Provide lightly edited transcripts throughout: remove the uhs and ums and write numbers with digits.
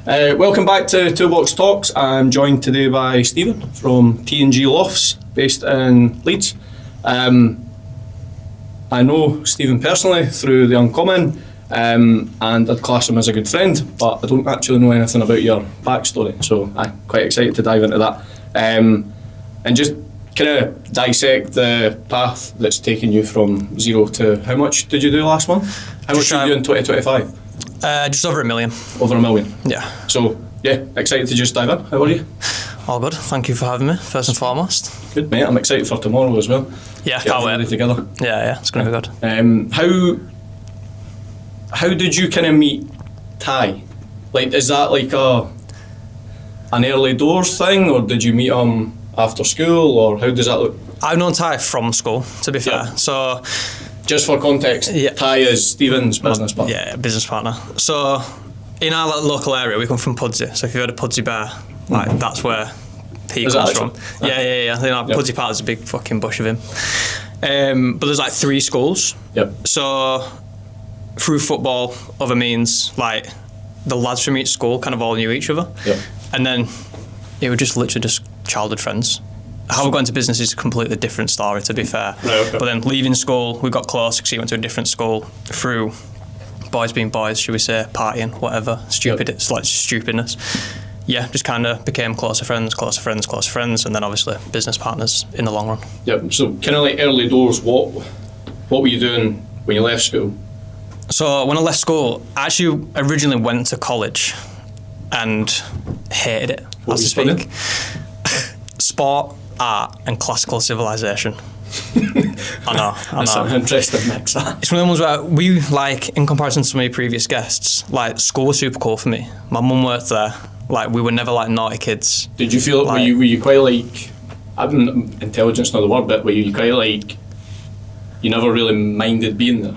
Welcome back to Toolbox Talks. I'm joined today by Steven from T&G Lofts, based in Leeds. I know Steven personally through the Uncommon, and I'd class him as a good friend, but I don't actually know anything about your backstory, so I'm quite excited to dive into that. And just kind of dissect the path that's taken you from zero to how much did you do last month? How much did you do in 2025? Just over $1 million. Over $1 million? Yeah. So, yeah, excited to just dive in. How are you? All good. Thank you for having me, first and foremost. Good, mate. I'm excited for tomorrow as well. Yeah, can't wait. Together. Yeah, it's going to be good. How did you kind of meet Ty? Like, is that like an early doors thing, or did you meet him after school, or how does that look? I've known Ty from school, to be fair. So, just for context, Ty is Steven's business partner. Yeah, business partner. So, in our local area, we come from Pudsey. So, if you've heard of Pudsey Bear, like that's where he comes from. Yeah. You know, Pudsey Park is a big fucking bush of him. But there's like 3 schools. Yep. So, through football, other means, like the lads from each school kind of all knew each other. Yep. And then it was just literally just childhood friends. How we got into business is a completely different story, to be fair. Right, okay. But then leaving school, we got close because he went to a different school through boys being boys, should we say, partying, whatever. It's like stupidness. Yeah, just kind of became closer friends, and then obviously business partners in the long run. Yep. So kind of like early doors, what were you doing when you left school? So when I left school, I actually originally went to college and hated it, What as to speak. Sport, art and classical civilization. I know. That's an interesting mix. It's one of the ones where we, like, in comparison to some of your previous guests, like, school was super cool for me. My mum worked there. Like, we were never like naughty kids. Did you feel like, were you quite like, intelligence not the word, but were you quite like, you never really minded being there?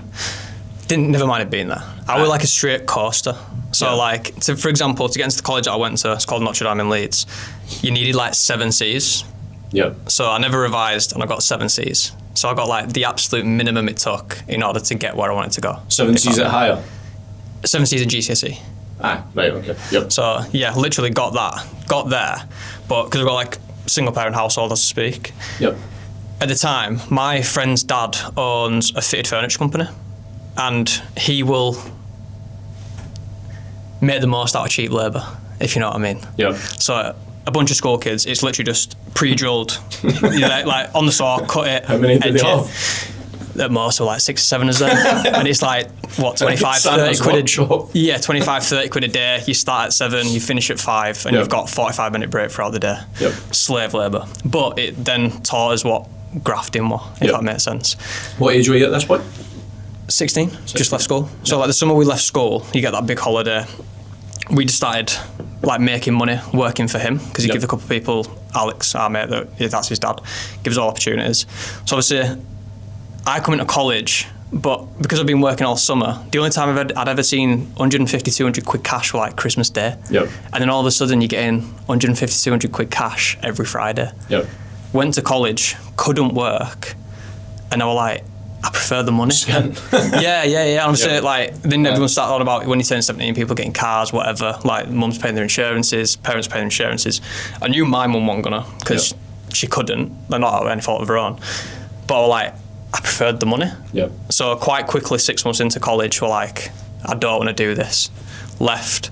Never minded being there. I was like a straight coaster. So like, for example, to get into the college that I went to, it's called Notre Dame in Leeds, you needed like 7 Cs. Yep. So I never revised and I got 7 Cs. So I got like the absolute minimum it took in order to get where I wanted to go. 7 Cs at higher? 7 Cs in GCSE. Ah, right, okay. Yep. So yeah, literally got there. But because we've got like single parent household, so to speak. Yep. At the time, my friend's dad owns a fitted furniture company. And he will make the most out of cheap labour, if you know what I mean. Yeah. So a bunch of school kids, it's literally just pre-drilled, like on the saw, cut it. How many did they have? At most, so like 6 or 7 of them. And it's like, what, 25, 30 quid a 25, 30 quid a day. You start at 7, you finish at 5, and you've got 45-minute break throughout the day. Yep. Slave labour. But it then taught us what grafting was, if that makes sense. What age were you at this point? 16, just left school. So like the summer we left school, you get that big holiday. We just started like making money, working for him, because he gives a couple of people, Alex, our mate, that's his dad, gives all opportunities. So obviously, I come into college, but because I've been working all summer, the only time I'd ever seen 150, 200 quid cash were like Christmas Day. Yep. And then all of a sudden you're getting 150, 200 quid cash every Friday. Yep. Went to college, couldn't work, and I was like, I prefer the money. Yeah. I'm saying, like, then everyone started on about when you turn 17, people getting cars, whatever. Like, mum's paying their insurances, parents paying their insurances. I knew my mum wasn't gonna, because she couldn't. They're not out of any fault of her own. But I was like, I preferred the money. Yeah. So quite quickly, 6 months into college, we're like, I don't want to do this. Left,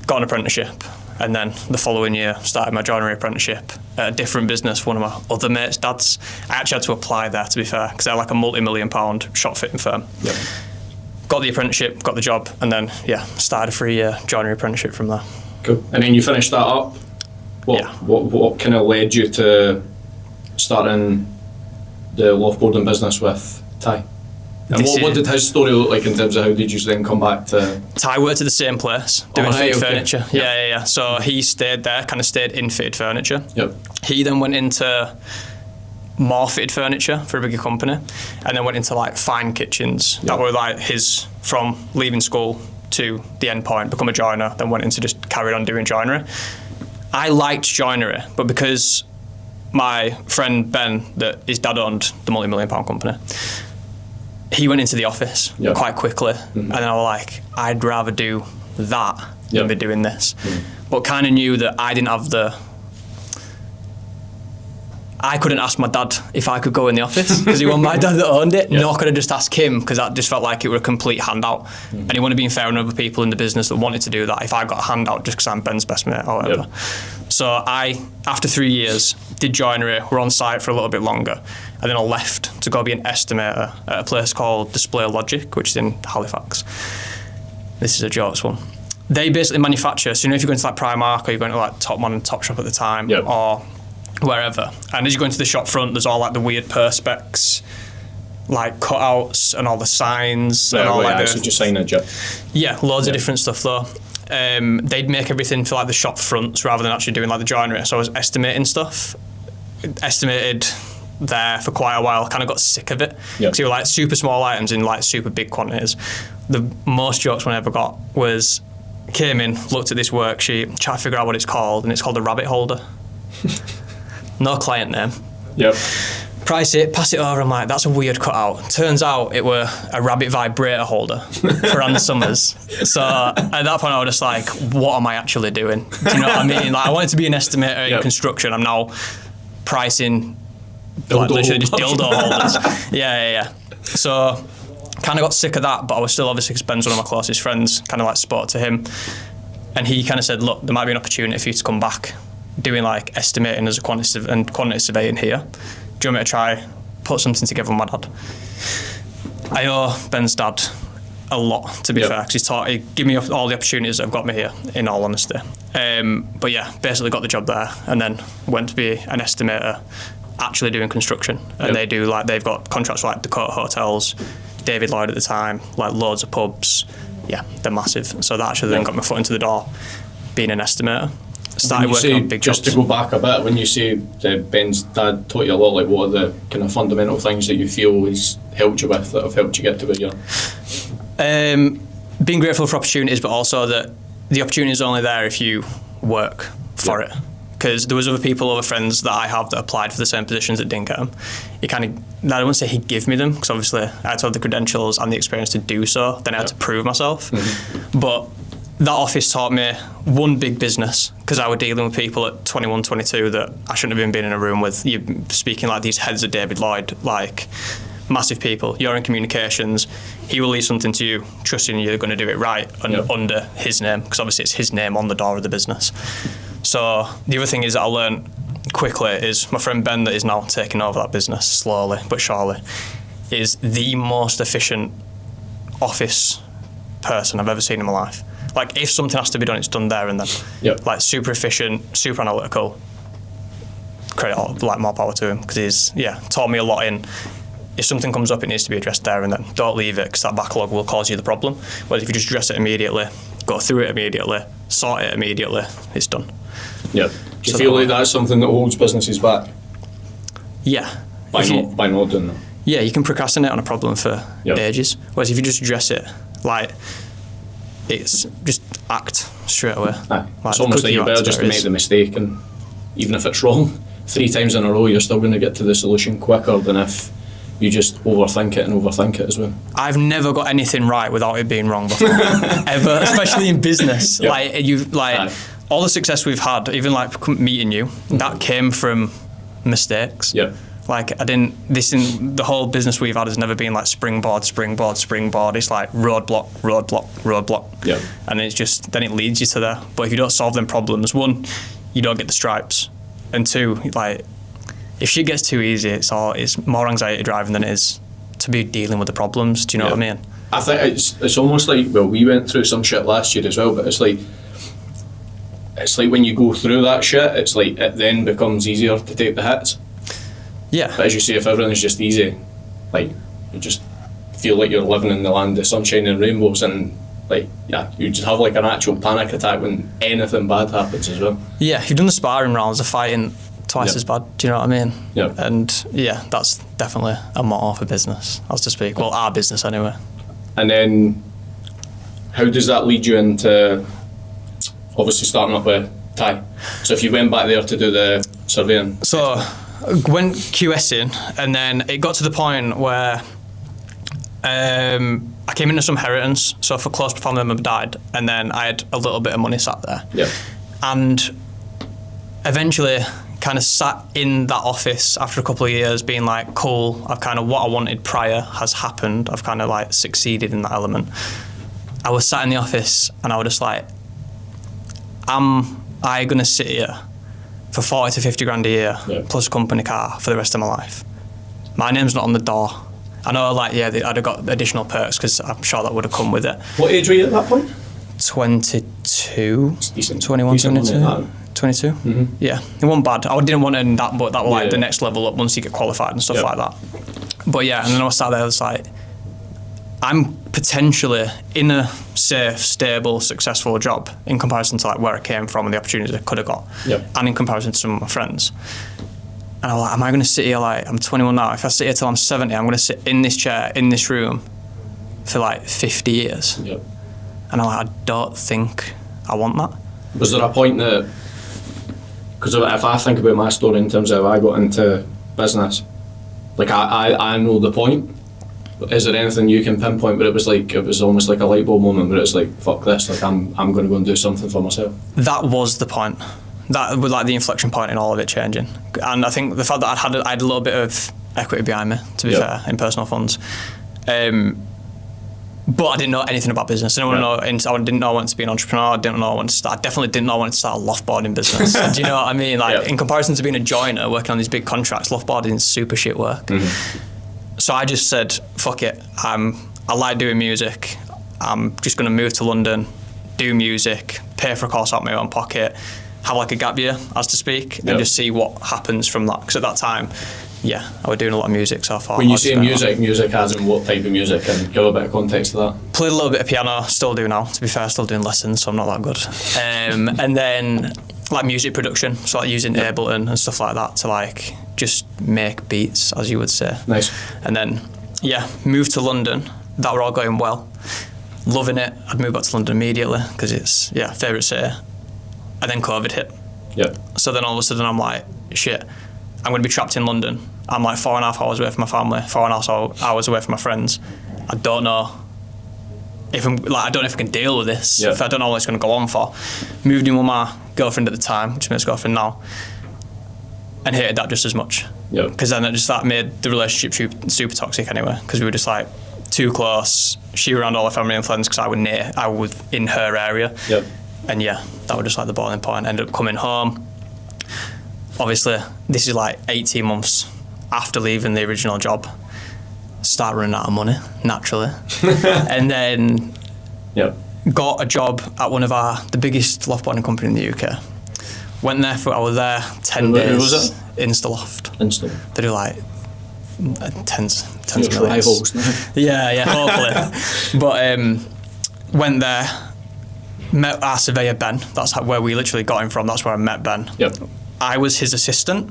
got an apprenticeship. And then the following year, started my joinery apprenticeship at a different business for one of my other mates' dads. I actually had to apply there, to be fair, because they're like a multi-million-pound shop fitting firm. Yep. Got the apprenticeship, got the job, and then, started a 3-year joinery apprenticeship from there. Cool. And then you finished that up. What kind of led you to starting the loft boarding business with Ty? And what did his story look like in terms of how did you then come back to... Ty worked at the same place, doing fitted furniture. Yeah. So he stayed there, kind of stayed in fitted furniture. Yep. He then went into more fitted furniture for a bigger company, and then went into like fine kitchens. That were like his, from leaving school to the end point, become a joiner, then went into just carried on doing joinery. I liked joinery, but because my friend Ben, that his dad owned the multi-million-pound company, he went into the office quite quickly, and I was like, I'd rather do that than be doing this. But kind of knew that I didn't have I couldn't ask my dad if I could go in the office because he wasn't my dad that owned it. Nor could I just ask him because that just felt like it were a complete handout. And he wanted being fair on other people in the business that wanted to do that if I got a handout just because I'm Ben's best mate or whatever. So I, after 3 years, did joinery, were on site for a little bit longer, and then I left to go be an estimator at a place called Display Logic, which is in Halifax. This is a jokes one. They basically manufacture, so if you're going to like Primark or you're going to like Top Man and Top Shop at the time, or wherever, and as you go into the shop front, there's all like the weird perspex, like cutouts and all the signs and all like so just signage. Loads of different stuff though. They'd make everything for like the shop fronts rather than actually doing like the joinery. So I was estimating stuff. Estimated there for quite a while. Kind of got sick of it because you were like super small items in like super big quantities. The most jokes one I ever got was came in, looked at this worksheet, tried to figure out what it's called, and it's called a rabbit holder. No client name. Price it, pass it over. I'm like, that's a weird cutout. Turns out it were a rabbit vibrator holder for Ann Summers. So at that point, I was just like, what am I actually doing? Do you know what I mean? Like, I wanted to be an estimator in construction. I'm now pricing like, literally just dildo holders. So kind of got sick of that, but I was still obviously, because Ben's one of my closest friends, kind of like spoke to him. And he kind of said, look, there might be an opportunity for you to come back doing like estimating as a quantity surveying here. Do you want me to try put something together with my dad? I owe Ben's dad a lot, to be fair, because he gave me all the opportunities that have got me here, in all honesty. But yeah, basically got the job there and then went to be an estimator actually doing construction. And they do like, they've got contracts like Dakota Hotels, David Lloyd at the time, like loads of pubs. Yeah, they're massive. So that actually then got my foot into the door being an estimator. Started working on big jobs. Just to go back a bit, when you say Ben's dad taught you a lot, like what are the kind of fundamental things that you feel he's helped you with that have helped you get to where you are? Being grateful for opportunities, but also that the opportunity is only there if you work for it. Because there was other friends that I have that applied for the same positions that didn't get them. I wouldn't say he'd give me them, because obviously I had to have the credentials and the experience to do so, then I had to prove myself. But that office taught me one big business, because I was dealing with people at 21, 22 that I shouldn't have been in a room with. You're speaking like these heads of David Lloyd, like massive people. You're in communications. He will leave something to you, trusting you're going to do it right and under his name, because obviously it's his name on the door of the business. So the other thing is that I learned quickly is my friend Ben, that is now taking over that business slowly but surely, is the most efficient office person I've ever seen in my life. Like, if something has to be done, it's done there and then. Like, super efficient, super analytical. Credit, like, more power to him, because he's, taught me a lot in, if something comes up, it needs to be addressed there and then. Don't leave it, because that backlog will cause you the problem. Whereas if you just address it immediately, go through it immediately, sort it immediately, it's done. Do you feel like that's something that holds businesses back? Yeah. By not doing that? Yeah, you can procrastinate on a problem for ages. Whereas if you just address it, like, it's just act straight away. Like, it's almost like you're better just to make the mistake, and even if it's wrong 3 times in a row, you're still going to get to the solution quicker than if you just overthink it as well. I've never got anything right without it being wrong before, ever, especially in business. All the success we've had, even like meeting you, that came from mistakes. Like, the whole business we've had has never been like springboard. It's like roadblock. And it's just, then it leads you to there. But if you don't solve them problems, 1, you don't get the stripes. And 2, like, if shit gets too easy, it's more anxiety driving than it is to be dealing with the problems. Do you know what I mean? I think it's almost like, well, we went through some shit last year as well, but it's like when you go through that shit, it's like it then becomes easier to take the hits. But as you say, if everything's just easy, like, you just feel like you're living in the land of sunshine and rainbows, and like, you just have like an actual panic attack when anything bad happens as well. If you've done the sparring rounds, the fighting twice as bad. Do you know what I mean? And that's definitely a motto for business, as to speak. Well, our business anyway. And then, how does that lead you into obviously starting up with Ty? So if you went back there to do the surveying. So went QSing, and then it got to the point where I came into some inheritance, so if a close family member died, and then I had a little bit of money sat there. Yeah. And eventually kind of sat in that office after a couple of years being like, cool, I've kind of, what I wanted prior has happened. I've kind of like succeeded in that element. I was sat in the office and I was just like, am I going to sit here for 40 to 50 grand a year plus a company car for the rest of my life? My name's not on the door. I know, like, yeah, I'd have got additional perks because I'm sure that would have come with it. What age were you at that point? 22, Decent. 21, Decent 22. 22? Mm-hmm. Yeah, it wasn't bad. I didn't want to end that, but that was like the next level up once you get qualified and stuff like that. But yeah, and then I was sat there, I was like, I'm potentially in a safe, stable, successful job in comparison to like where I came from and the opportunities I could have got, and in comparison to some of my friends. And I was like, am I going to sit here, like, I'm 21 now, if I sit here till I'm 70, I'm going to sit in this chair, in this room, for like 50 years. Yep. And I'm like, I don't think I want that. Was there a point that, because if I think about my story in terms of how I got into business, like I know the point, but is there anything you can pinpoint where it was almost like a light bulb moment where it's like, fuck this, like I'm going to go and do something for myself? That was the point. That was like the inflection point in all of it changing. And I think the fact that I had a little bit of equity behind me, to be fair, in personal funds. But I didn't know anything about business. I didn't know I wanted to be an entrepreneur. I definitely didn't know I wanted to start a loft boarding business. Do you know what I mean? Like, in comparison to being a joiner working on these big contracts, loft boarding is super shit work. Mm-hmm. So I just said, fuck it. I like doing music. I'm just going to move to London, do music, pay for a course out of my own pocket, have like a gap year, as to speak, and just see what happens from that. Because at that time, I was doing a lot of music, so I thought... When you say music as in what type of music, and give a bit of context to that? Played a little bit of piano, still do now, to be fair, still doing lessons, so I'm not that good. And then, like, music production, so like using Ableton and stuff like that to like just make beats, as you would say. Nice. And then, moved to London. That were all going well. Loving it. I'd move back to London immediately, because it's, favourite city. And then COVID hit. Yeah. So then all of a sudden I'm like, shit, I'm going to be trapped in London. I'm like 4.5 hours away from my family, 4.5 hours away from my friends. I don't know if I don't know if I can deal with this. If I don't know what it's going to go on for. Moved in with my girlfriend at the time, which is my girlfriend now, and hated that just as much. Yeah. Because then that made the relationship super toxic anyway. Because we were just like too close. She was around all her family and friends because I was in her area. Yep. And that was just like the boiling point. Ended up coming home. Obviously, this is like 18 months after leaving the original job. Start running out of money, naturally. And then got a job at one of the biggest loft boarding company in the UK. Went there I was there 10 days. Who was it? Loft. They do like tens of millions. Rivals. Hopefully. But went there, met our surveyor Ben. That's where we literally got him from. That's where I met Ben. Yep. I was his assistant.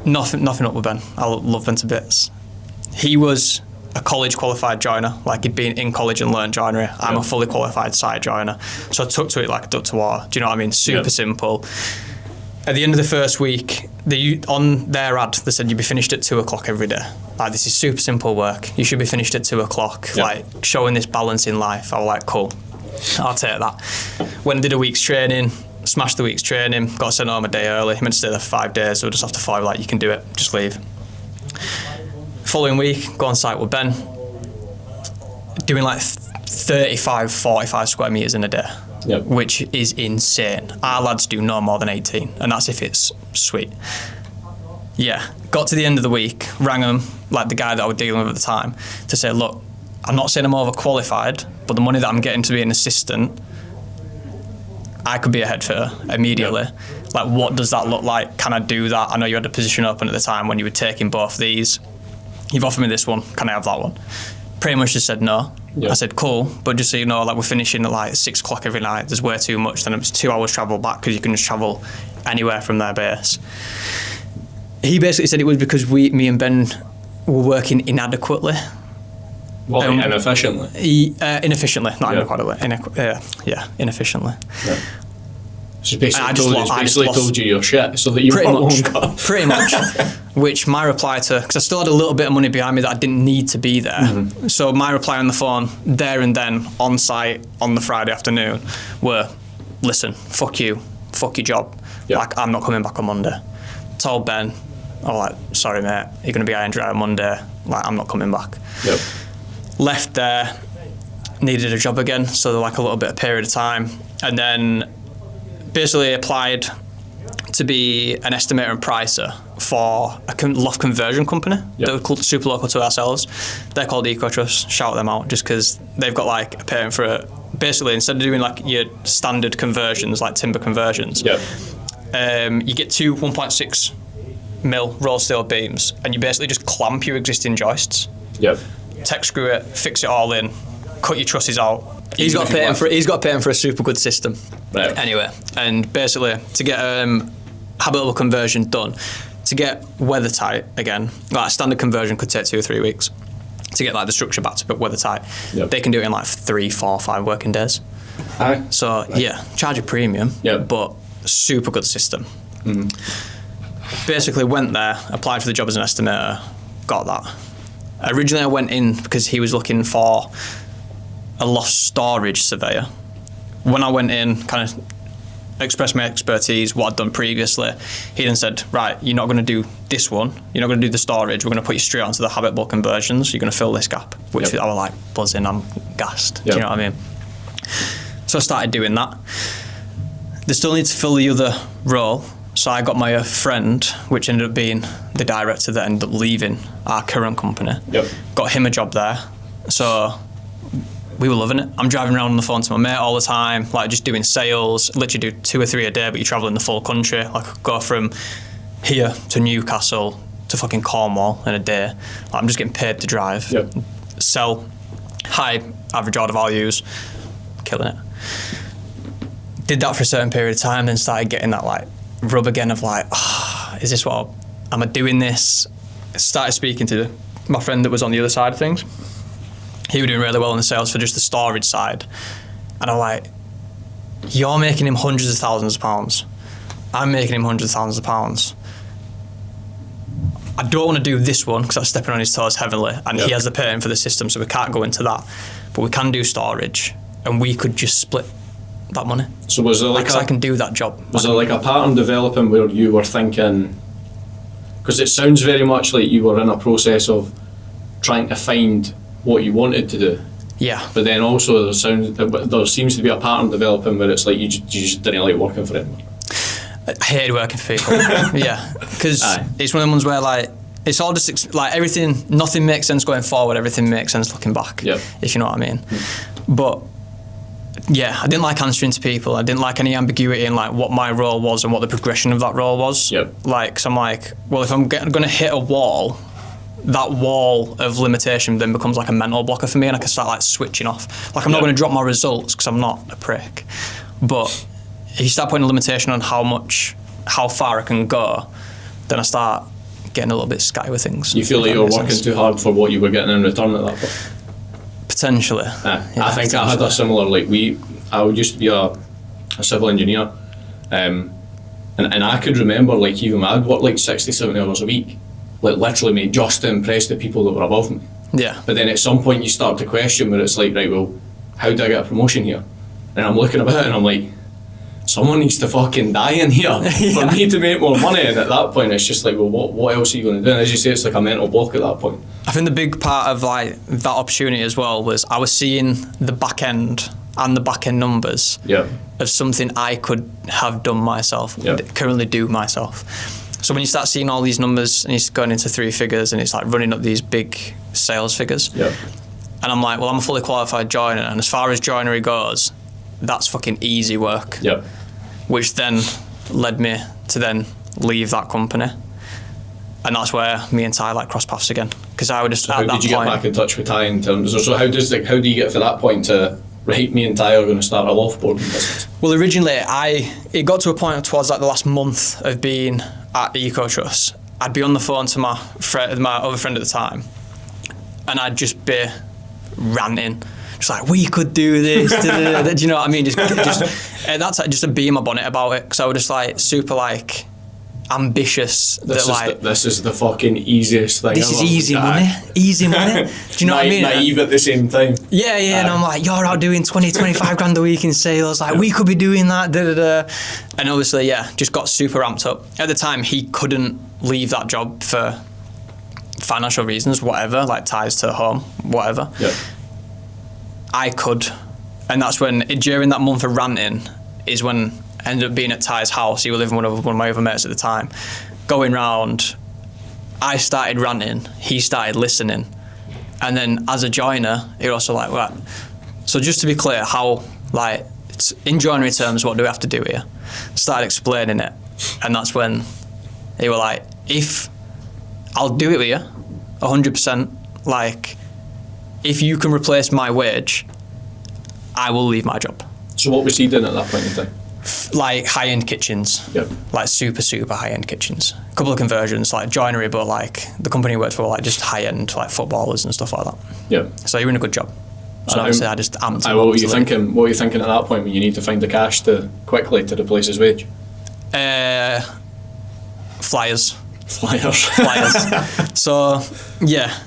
Nothing up with Ben. I love Ben to bits. He was a college qualified joiner, like he'd been in college and learned joinery. I'm a fully qualified site joiner. So I took to it like a duck to water. Do you know what I mean? Super simple. At the end of the first week, on their ad, they said you'd be finished at 2:00 every day. Like, this is super simple work. You should be finished at 2:00. Like, showing this balance in life. I was like, cool, I'll take that. Went and did a week's training, smashed the week's training, got sent home a day early. Meant to stay there for 5 days, so just after 5, like, you can do it, just leave. Following week, go on site with Ben, doing like 35, 45 square metres in a day. Yep. Which is insane. Our lads do no more than 18, and that's if it's sweet. Got to the end of the week, rang him, like the guy that I was dealing with at the time, to say, look, I'm not saying I'm overqualified, but the money that I'm getting to be an assistant, I could be a head fitter immediately. Yep. Like, what does that look like? Can I do that? I know you had a position open at the time when you were taking both these. You've offered me this one, can I have that one? Pretty much just said no. Yep. I said, cool, but just so you know, like, we're finishing at like 6:00 every night. There's way too much. Then it was 2 hours travel back because you can just travel anywhere from their base. He basically said it was because me and Ben were working inadequately. Well, inefficiently? Inefficiently, not inadequately. Inefficiently. Yeah. So basically told you your shit so that you pretty much. which my reply to, because I still had a little bit of money behind me that I didn't need to be there. So my reply on the phone there and then on site on the Friday afternoon were, listen, fuck you, fuck your job. Like, I'm not coming back on Monday. Told Ben, I'm like, sorry mate, you're going to be high and dry on Monday. Like, I'm not coming back. Left there, needed a job again, so like a little bit of period of time, and then basically applied to be an estimator and pricer for a loft conversion company. They're super local to ourselves. They're called EcoTrust. Shout them out, just because they've got like a patent for it. Basically, instead of doing like your standard conversions, like timber conversions, you get two 1.6 mil roll steel beams, and you basically just clamp your existing joists. Tech screw it, fix it all in, cut your trusses out. He's got patent for a super good system. Anyway, and basically to get habitable conversion done, to get weather tight again, like a standard conversion could take 2 or 3 weeks. To get like the structure back to weather tight, they can do it in like 3, 4, 5 working days. So charge a premium, but super good system. Basically went there, applied for the job as an estimator, got that. Originally I went in because he was looking for a loft storage surveyor. When I went in, kind of expressed my expertise, what I'd done previously, he then said, right, you're not going to do this one, you're not going to do the storage, we're going to put you straight onto the habitable conversions, you're going to fill this gap, which I was like buzzing, I'm gassed, do you know what I mean? So I started doing that. They still need to fill the other role, so I got my friend, which ended up being the director that ended up leaving our current company, got him a job there, so we were loving it. I'm driving around on the phone to my mate all the time, like just doing sales, literally do 2 or 3 a day, but you're traveling the full country. Like go from here to Newcastle to fucking Cornwall in a day. Like, I'm just getting paid to drive, sell high average order values, killing it. Did that for a certain period of time, then started getting that like rub again of like, is this what, am I doing this? Started speaking to my friend that was on the other side of things. He was doing really well in the sales for just the storage side. And I'm like, you're making him hundreds of thousands of pounds. I'm making him hundreds of thousands of pounds. I don't want to do this one because I'm stepping on his toes heavily, and he has the patent for the system, so we can't go into that. But we can do storage, and we could just split that money. So was there like I can do that job. Was there like a pattern developing where you were thinking, because it sounds very much like you were in a process of trying to find what you wanted to do. But then also there seems to be a pattern developing where it's like you just didn't like working for anyone. I hated working for people. Because it's one of the ones where like it's all just like everything, nothing makes sense going forward, everything makes sense looking back, if you know what I mean. But I didn't like answering to people. I didn't like any ambiguity in like what my role was and what the progression of that role was. Like, so I'm like, well, if I'm going to hit a wall, that wall of limitation then becomes like a mental blocker for me, and I can start like switching off. Like, I'm not going to drop my results because I'm not a prick, but if you start putting a limitation on how far I can go, then I start getting a little bit scatty with things. You feel like you're working too hard for what you were getting in return at that point? Potentially. I think I had a similar, I used to be a civil engineer, and I could remember like even I'd work like 60, 70 hours a week, like literally mate, just to impress the people that were above me. But then at some point you start to question where it's like, right, well, how do I get a promotion here? And I'm looking about and I'm like, someone needs to fucking die in here for me to make more money. And at that point it's just like, well, what else are you going to do? And as you say, it's like a mental block at that point. I think the big part of like that opportunity as well was I was seeing the back end and the back end numbers of something I could have done myself, currently do myself. So when you start seeing all these numbers and you're going into 3 figures and it's like running up these big sales figures, and I'm like, well, I'm a fully qualified joiner, and as far as joinery goes, that's fucking easy work. Which then led me to then leave that company, and that's where me and Ty like cross paths again. Because I would just how did you get back in touch with Ty in terms of, so how do you get to that point to right, me and Ty are going to start a loft boarding business? Well, originally it got to a point towards like the last month of being at EcoTrust, I'd be on the phone to my other friend at the time, and I'd just be ranting, just like, we could do this, do you know what I mean? Just that's just a bee in my bonnet about it, because I was just like super like, ambitious. This is the fucking easiest thing. This is easy money. Easy money. Do you know what I mean? Naive at the same time. Yeah. And I'm like, you're out doing 20, 25 grand a week in sales. Like, we could be doing that. Da, da, da. And obviously, just got super ramped up. At the time, he couldn't leave that job for financial reasons, whatever, like ties to home, whatever. Yeah. I could. And that's when, during that month of ranting, is when I ended up being at Ty's house. He was living with one of my other mates at the time. Going round, I started ranting, he started listening. And then as a joiner, he was also like, right. So just to be clear, how, like, in joinery terms, what do we have to do here? Started explaining it. And that's when they were like, if I'll do it with you, 100%, like, if you can replace my wage, I will leave my job. So what was he doing at that point in time? Like high-end kitchens. Yep. Like super high-end kitchens. A couple of conversions, like joinery, but like the company worked for, like just high-end, like footballers and stuff like that. Yeah. So you're in a good job. So obviously I just amped him what up were you thinking? What were you thinking at that point when you need to find the cash quickly to replace his wage? Flyers. Flyers. So yeah,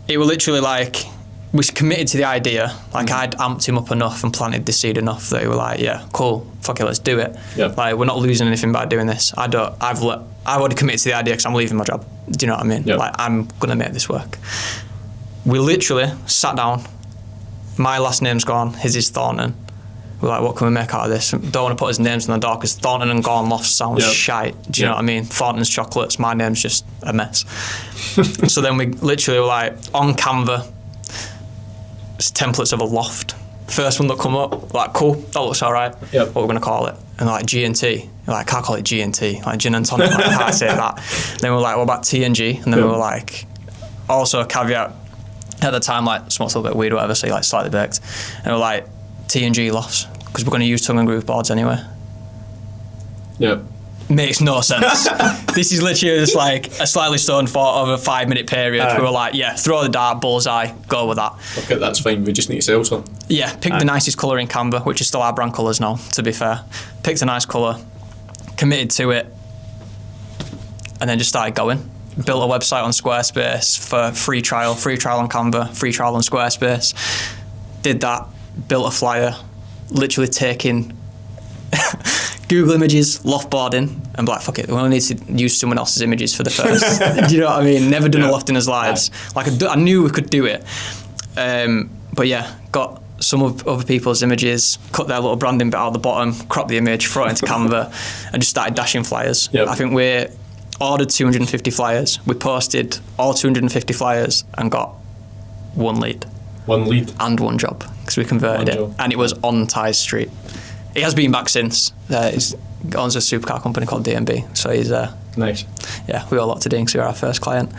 it was literally like, we committed to the idea. Like I'd amped him up enough and planted the seed enough that he was like, yeah, cool, fuck it, let's do it. Yeah. Like, we're not losing anything by doing this. I've already committed to the idea because I'm leaving my job. Do you know what I mean? Yeah. Like, I'm gonna make this work. We literally sat down. My last name's Gaughan, his is Thornton. We're like, what can we make out of this? Don't want to put his names on the door because Thornton and Gaughan Lofts sounds shite. Do you know what I mean? Thornton's chocolates, my name's just a mess. So then we literally were like, on Canva, templates of a loft. First one that come up, like, cool, that looks all right. Yep. What we're going to call it? And like G&T. Like, can't call it G&T, like gin and tonic, like, can't say that. Then we were like, what about T&G? And then we were like, also a caveat, at the time, like, smoked a little bit of weed or whatever, so like slightly baked. And we were like, T&G Lofts, because we're going to use tongue and groove boards anyway. Yeah. Makes no sense. This is literally just like a slightly stoned thought of a 5-minute period. We were like, yeah, throw the dart, bullseye, go with that. Okay, that's fine. We just need to sell some. Yeah, picked the nicest colour in Canva, which is still our brand colours now, to be fair. Picked a nice colour, committed to it, and then just started going. Built a website on Squarespace for free trial on Canva, free trial on Squarespace. Did that, built a flyer, literally taking Google Images, loft boarding, and be like, fuck it, we only need to use someone else's images for the first. Do you know what I mean? Never done a loft in his lives. Like, I knew we could do it. But yeah, got some of other people's images, cut their little branding bit out the bottom, crop the image, throw it into Canva, and just started dashing flyers. Yep. I think we ordered 250 flyers. We posted all 250 flyers and got one lead. One lead. And one job, because we converted it. And it was on Ty's Street. He has been back since. He owns a supercar company called D&B. So he's nice. Yeah, we owe a lot to Dean because he was our first client.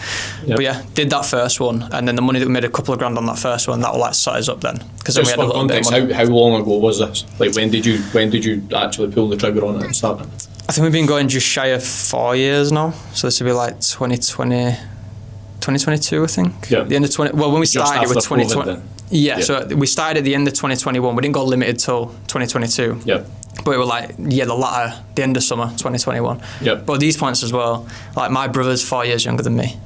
Yep. But yeah, did that first one, and then the money that we made, a couple of grand on that first one, that will like set us up then. Because then we had a little bit of money. How long ago was this? Like, when did you actually pull the trigger on it and start it? I think we've been going just shy of 4 years now. So this would be like 2022, I think. Yeah. The end of 20. Well, when we started, it was 2020. Yeah, so we started at the end of 2021. We didn't go limited till 2022. Yeah. But we were like, the end of summer 2021. Yeah. But at these points as well, like, my brother's 4 years younger than me.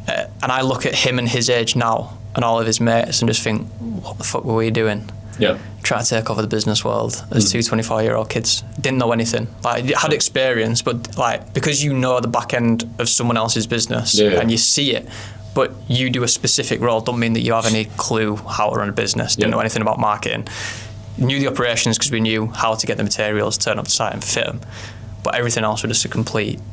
And I look at him and his age now and all of his mates and just think, what the fuck were we doing? Yeah. Trying to take over the business world as two 24-year-old kids. Didn't know anything. Like, had experience, but like, because you know the back end of someone else's business and you see it, but you do a specific role, don't mean that you have any clue how to run a business, didn't know anything about marketing. Knew the operations because we knew how to get the materials, turn up to site and fit them. But everything else was just we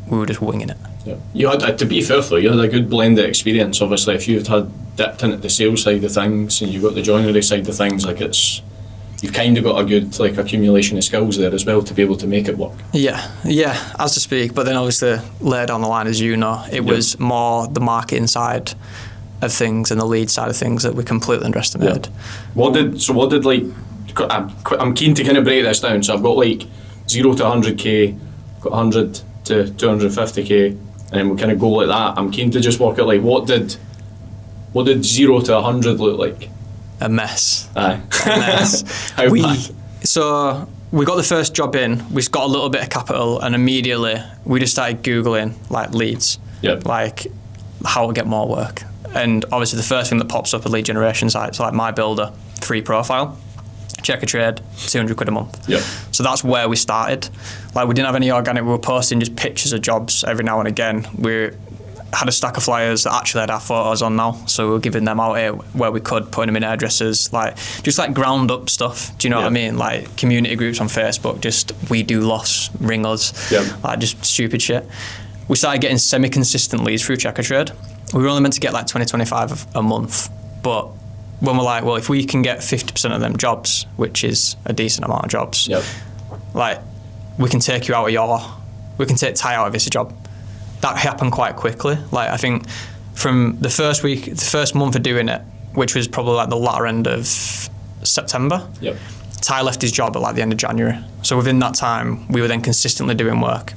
were just winging it. Yeah. You had, to be fair though, you had a good blend of experience. Obviously, if you had dipped into the sales side of things and you got the joinery side of things, like, you've kind of got a good like accumulation of skills there as well to be able to make it work. Yeah, as to speak. But then obviously later down the line, as you know, it was more the marketing side of things and the lead side of things that we completely underestimated. Yeah. I'm keen to kind of break this down. So I've got like 0 to 100k, got 100 to 250k, and then we kind of go like that. I'm keen to just work out like what did 0 to 100 look like? A mess. Aye. A mess. How bad? So we got the first job in, we got a little bit of capital, and immediately we just started Googling like leads, like how to get more work. And obviously the first thing that pops up are lead generation sites like My Builder, free profile, check a trade, 200 quid a month. So that's where we started. Like we didn't have any organic, we were posting just pictures of jobs every now and again. We had a stack of flyers that actually had our photos on now, so we were giving them out here where we could, putting them in hairdressers, like just like ground up stuff. Do you know what I mean? Like community groups on Facebook, just we do lofts, ring us, like just stupid shit. We started getting semi-consistent leads through Checker Trade. We were only meant to get like 20, 25 a month, but when we're like, well, if we can get 50% of them jobs, which is a decent amount of jobs, like we can take you out of we can take Ty out of this job. That happened quite quickly. Like I think from the first month of doing it, which was probably like the latter end of September, Ty left his job at like the end of January. So within that time, we were then consistently doing work.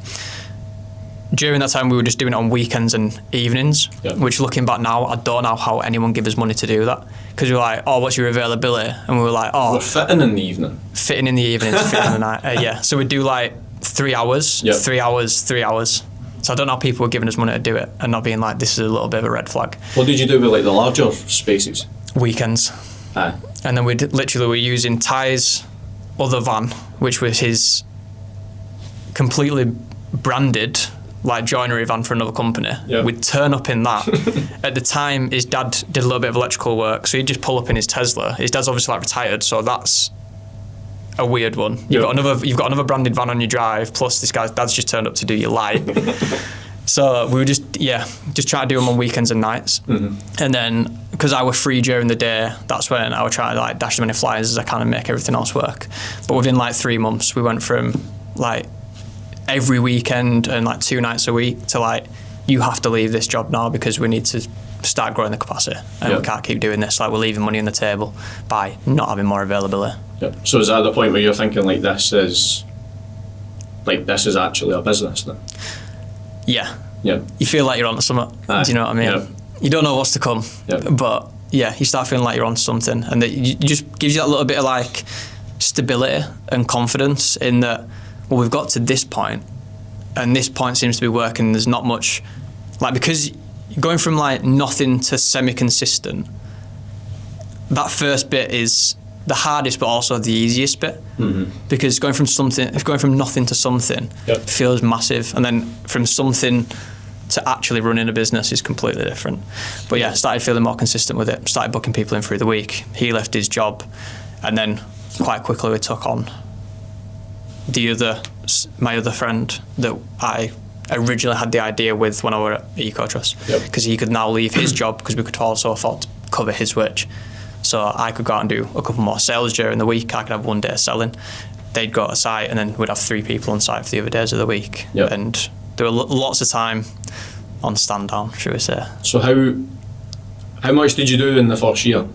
During that time, we were just doing it on weekends and evenings, which looking back now, I don't know how anyone give us money to do that. Because we were like, oh, what's your availability? And we were like, oh. We're fitting in the evening. Fitting in the evening, fitting in the night. So we'd do like 3 hours, 3 hours, 3 hours. So I don't know how people were giving us money to do it and not being like, this is a little bit of a red flag. What did you do with like the larger spaces? Weekends. And then we were using Ty's other van, which was his completely branded like joinery van for another company. We'd turn up in that. At the time, his dad did a little bit of electrical work, so he'd just pull up in his Tesla. His dad's obviously like retired, so that's a weird one. You've got another branded van on your drive, plus this guy's dad's just turned up to do your light. So we were just trying to do them on weekends and nights. And then because I was free during the day, that's when I would try to like dash as many flyers as I can and make everything else work. But within like 3 months, we went from like every weekend and like 2 nights a week to like, you have to leave this job now because we need to start growing the capacity and we can't keep doing this. Like we're leaving money on the table by not having more availability. So is that the point where you're thinking like this is actually a business then? You feel like you're onto something. Do you know what I mean? You don't know what's to come, but you start feeling like you're onto something, and that just gives you that little bit of like stability and confidence in that, well, we've got to this point and this point seems to be working. There's not much, like, because going from like nothing to semi-consistent, that first bit is the hardest but also the easiest bit, because going from nothing to something feels massive, and then from something to actually running a business is completely different. But started feeling more consistent with it, started booking people in through the week. He left his job, and then quite quickly we took on my other friend that I originally had the idea with when I was at EcoTrust, because he could now leave his job because we could also afford to cover his wage. So I could go out and do a couple more sales during the week. I could have 1 day selling. They'd go to site, and then we'd have 3 people on site for the other days of the week. And there were lots of time on stand down, should we say. So how much did you do in the first year,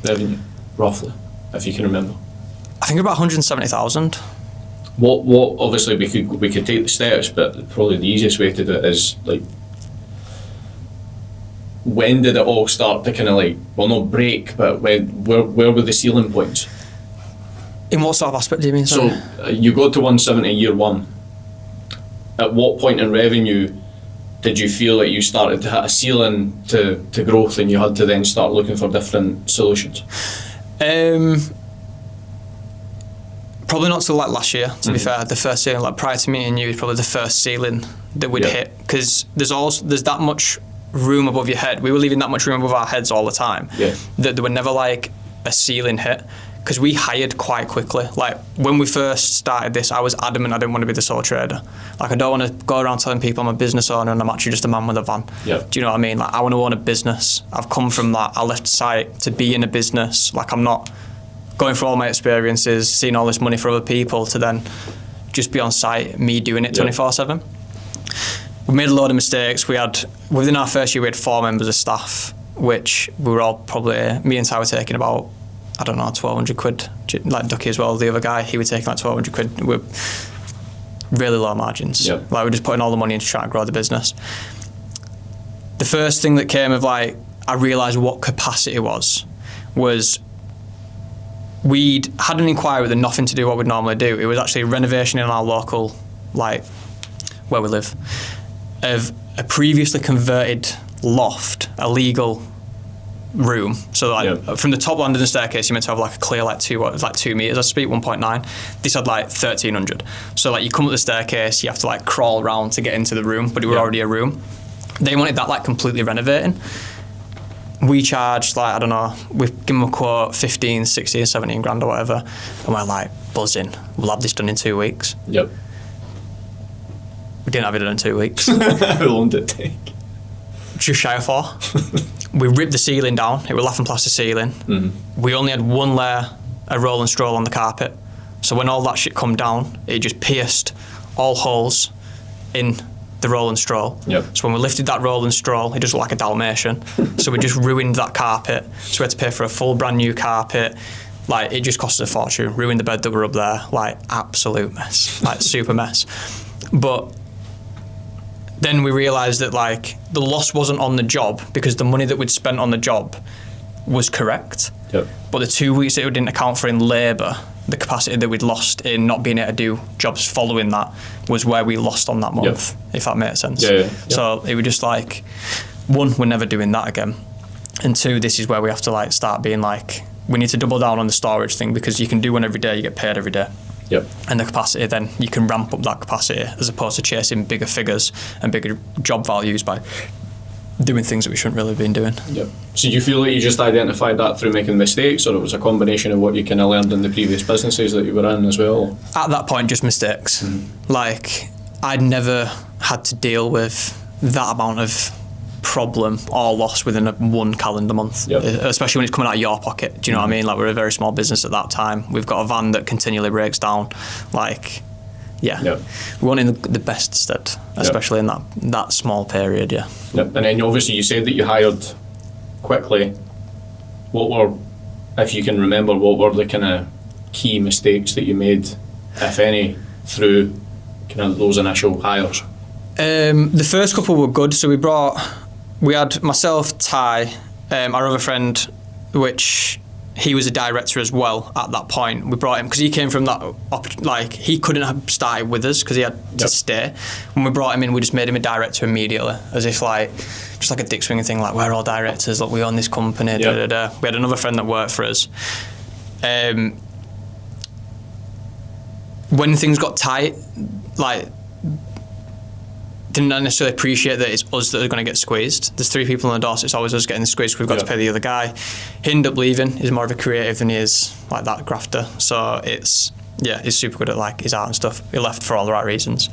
revenue, roughly, if you can remember? I think about 170,000. What obviously we could take the steps, but probably the easiest way to do it is like, when did it all start to kind of like, well, not break, but where were the ceiling points? In what sort of aspect do you mean? Sorry? So you got to 170 year one. At what point in revenue did you feel like you started to hit a ceiling to growth, and you had to then start looking for different solutions? Probably not till like last year, to be fair. The first ceiling, like prior to meeting you, is probably the first ceiling that we'd hit, because there's that much room above your head. We were leaving that much room above our heads all the time. That there were never like a ceiling hit, because we hired quite quickly. Like when we first started this, I was adamant I didn't want to be the sole trader. Like I don't want to go around telling people I'm a business owner and I'm actually just a man with a van. Do you know what I mean? Like I want to own a business. I've come from that. I left site to be in a business. Like I'm not going through all my experiences, seeing all this money for other people, to then just be on site, me doing it 24/7. We made a load of mistakes. Within our first year, we had 4 members of staff, which we were all probably, me and Ty were taking about, I don't know, 1,200 quid. Like Ducky as well, the other guy, he was taking like 1,200 quid. We were really low margins. Like we're just putting all the money into trying to grow the business. The first thing that came of like, I realised what capacity was we'd had an inquiry with nothing to do what we'd normally do. It was actually a renovation in our local, like, where we live, of a previously converted loft, a legal room. So like from the top landing the staircase, you're meant to have like a clear like 2 meters, I speak 1.9. This had like 1,300. So like you come up the staircase, you have to like crawl around to get into the room, but it was already a room. They wanted that like completely renovating. We charged like, I don't know, we give them a quote 15, 16, 17 grand or whatever, and we're like buzzing. We'll have this done in 2 weeks. Yep. We didn't have it done in 2 weeks. How long did it take? Just shy of 4. We ripped the ceiling down. It was laughing plaster ceiling. Mm-hmm. We only had one layer of roll and stroll on the carpet. So when all that shit come down, it just pierced all holes in the roll and stroll. Yep. So when we lifted that roll and stroll, it just looked like a Dalmatian. So we just ruined that carpet. So we had to pay for a full brand new carpet. Like, it just cost us a fortune. Ruined the bed that were up there. Like, absolute mess. Like, super mess. But then we realised that like the loss wasn't on the job because the money that we'd spent on the job was correct. Yep. But the 2 weeks that we didn't account for in labour, the capacity that we'd lost in not being able to do jobs following that was where we lost on that month, if that makes sense. Yeah. So it was just like, one, we're never doing that again. And two, this is where we have to like start being like, we need to double down on the storage thing because you can do one every day, you get paid every day. Yep. And the capacity, then you can ramp up that capacity as opposed to chasing bigger figures and bigger job values by doing things that we shouldn't really have been doing. Yep. So do you feel like you just identified that through making mistakes, or it was a combination of what you kind of learned in the previous businesses that you were in as well? At that point, just mistakes. Like, I'd never had to deal with that amount of problem or loss within one calendar month, especially when it's coming out of your pocket. Do you know what I mean? Like, we're a very small business at that time. We've got a van that continually breaks down. Like, we weren't in the best stead, especially in that small period. Yep. And then obviously you said that you hired quickly. What were, if you can remember, what were the kind of key mistakes that you made, if any, through kind of those initial hires? The first couple were good. So we had myself, Ty, our other friend, which he was a director as well at that point. We brought him because he came from that, like, he couldn't have started with us because he had to stay. When we brought him in, we just made him a director immediately, as if like, just like a dick swinging thing, like, we're all directors, look, we own this company, We had another friend that worked for us. When things got tight, like, didn't necessarily appreciate that it's us that are going to get squeezed. There's 3 people on the door, so it's always us getting squeezed because we've got to pay the other guy. He ended up leaving. He's more of a creative than he is like that grafter. So he's super good at like his art and stuff. He left for all the right reasons.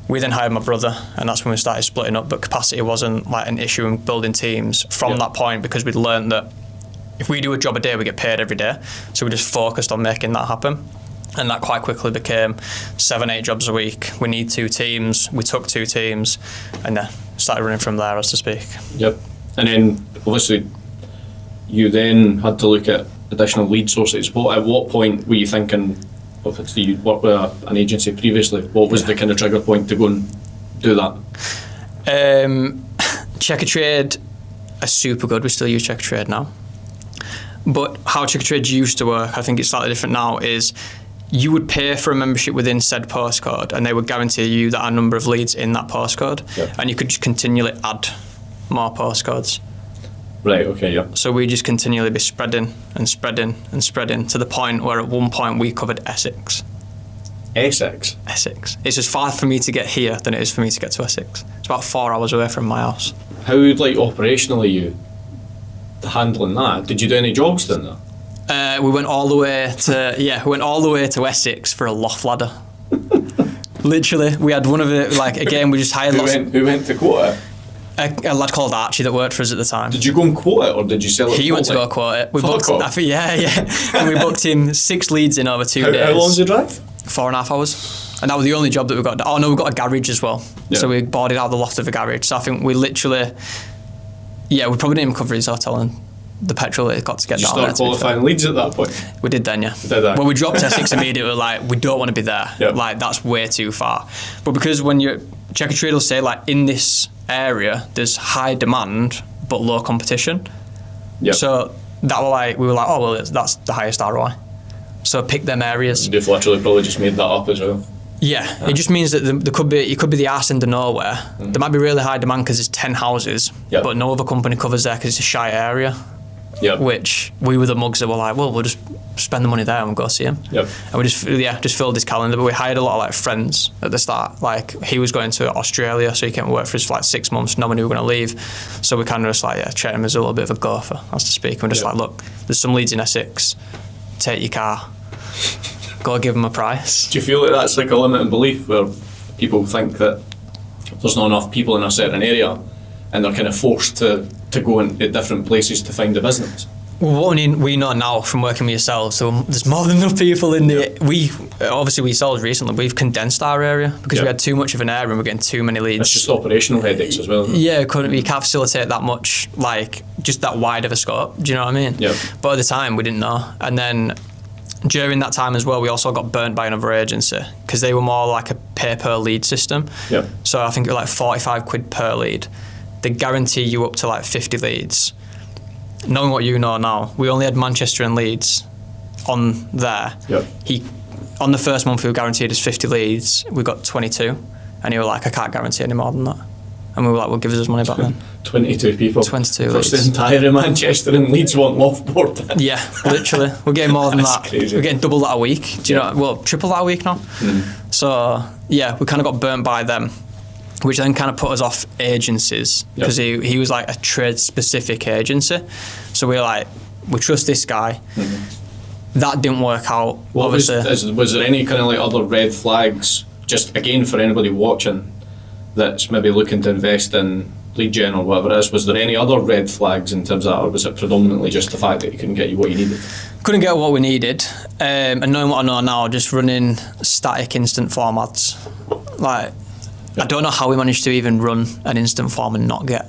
We then hired my brother, and that's when we started splitting up. But capacity wasn't like an issue in building teams from that point because we'd learned that if we do a job a day, we get paid every day. So we just focused on making that happen. And that quite quickly became 7-8 jobs a week. We need 2 teams. We took 2 teams, and then started running from there, as to speak. Yep. And then obviously, you then had to look at additional lead sources. At what point were you thinking? Obviously, you worked with an agency previously. What was the kind of trigger point to go and do that? Checkatrade are super good. We still use Checkatrade now. But how Checkatrade used to work, I think it's slightly different now, is you would pay for a membership within said postcode, and they would guarantee you that a number of leads in that postcode, and you could just continually add more postcodes. Right, okay, yeah. So we just continually be spreading and spreading and spreading to the point where at one point we covered Essex. Essex? Essex. It's as far for me to get here than it is for me to get to Essex. It's about 4 hours away from my house. How, like, operationally you handling that? Did you do any jobs then though? We went all the way to Essex for a loft ladder. Literally, we had one of it. Like, again, we just hired Who went to quote it? A lad called Archie that worked for us at the time. Did you go and quote it, or did you sell it? He went to go quote it. We booked. And we booked him 6 leads in over 2 days. How long's the drive? 4.5 hours. And that was the only job that we got. Oh no, we got a garage as well. Yeah. So we boarded out the loft of a garage. So I think we literally, we probably didn't even cover his hotel and the petrol it got to get down there. Did you start qualifying leads at that point? We did then, yeah. Well, we dropped Essex immediately, like, we don't want to be there. Yep. Like, that's way too far. But because when you're, Checkatrade will say, like, in this area, there's high demand, but low competition. Yep. So that were like, we were like, oh, well, that's the highest ROI. So pick them areas. They've literally probably just made that up as well. Yeah, it just means that it could be the arse end of nowhere. There might be really high demand because there's 10 houses, but no other company covers there because it's a shy area. Yep. Which we were the mugs that were like, well, we'll just spend the money there and we'll go see him. Yep. And we just filled his calendar. But we hired a lot of like friends at the start. Like he was going to Australia, so he came and work for us for like 6 months. No one knew we were going to leave, so we kind of just like treated him as a little bit of a gopher, as to speak. And we're just like, look, there's some leads in Essex. Take your car. Go give them a price. Do you feel like that's like a limiting belief where people think that there's not enough people in a certain area and they're kind of forced to go into different places to find a business? Well, what we know now from working with yourselves, so there's more than enough people in the... We sold recently, we've condensed our area because we had too much of an area and we're getting too many leads. It's just operational headaches as well. Yeah, you can't facilitate that much, like just that wide of a scope. Do you know what I mean? Yeah. But at the time, we didn't know. And then during that time as well, we also got burnt by another agency because they were more like a pay per lead system. Yeah. So I think it was like 45 quid per lead. They guarantee you up to like 50 leads. Knowing what you know now, we only had Manchester and Leeds on there. Yep. On the first month, we were guaranteed us 50 leads. We got 22, and he was like, I can't guarantee any more than that. And we were like, well, give us his money back then. 22 people. 22 leads. leads. The entire of Manchester and Leeds want Loft board. Yeah, literally. We're getting more than that. Crazy. We're getting double that a week. Do you know? Well, triple that a week now. So, yeah, we kind of got burnt by them, which then kind of put us off agencies because he was like a trade-specific agency. So we were like, we trust this guy. That didn't work out. Well, was there any kind of like other red flags, just again for anybody watching that's maybe looking to invest in lead gen or whatever it is, was there any other red flags in terms of that, or was it predominantly just the fact that you couldn't get you what you needed? Couldn't get what we needed, and knowing what I know now, just running static instant form ads. Like, I don't know how we managed to even run an instant form and not get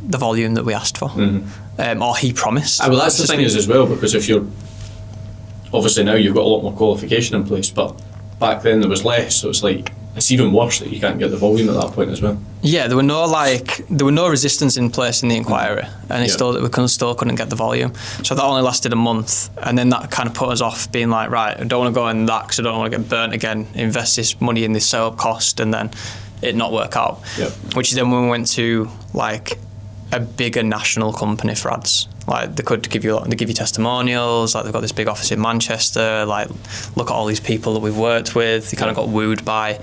the volume that we asked for, or he promised. Well, that's the thing is as well, because if you're, obviously now you've got a lot more qualification in place, but back then there was less, so it's like, it's even worse that you can't get the volume at that point as well. Yeah, there were no resistance in place in the inquiry, and we still couldn't get the volume. So that only lasted a month, and then that kind of put us off being like, right, I don't want to go in that because I don't want to get burnt again, invest this money in this setup cost, and then it not work out. Yep. Which is then when we went to like a bigger national company for ads. Like they give you testimonials, like they've got this big office in Manchester, like look at all these people that we've worked with. You kind of got wooed by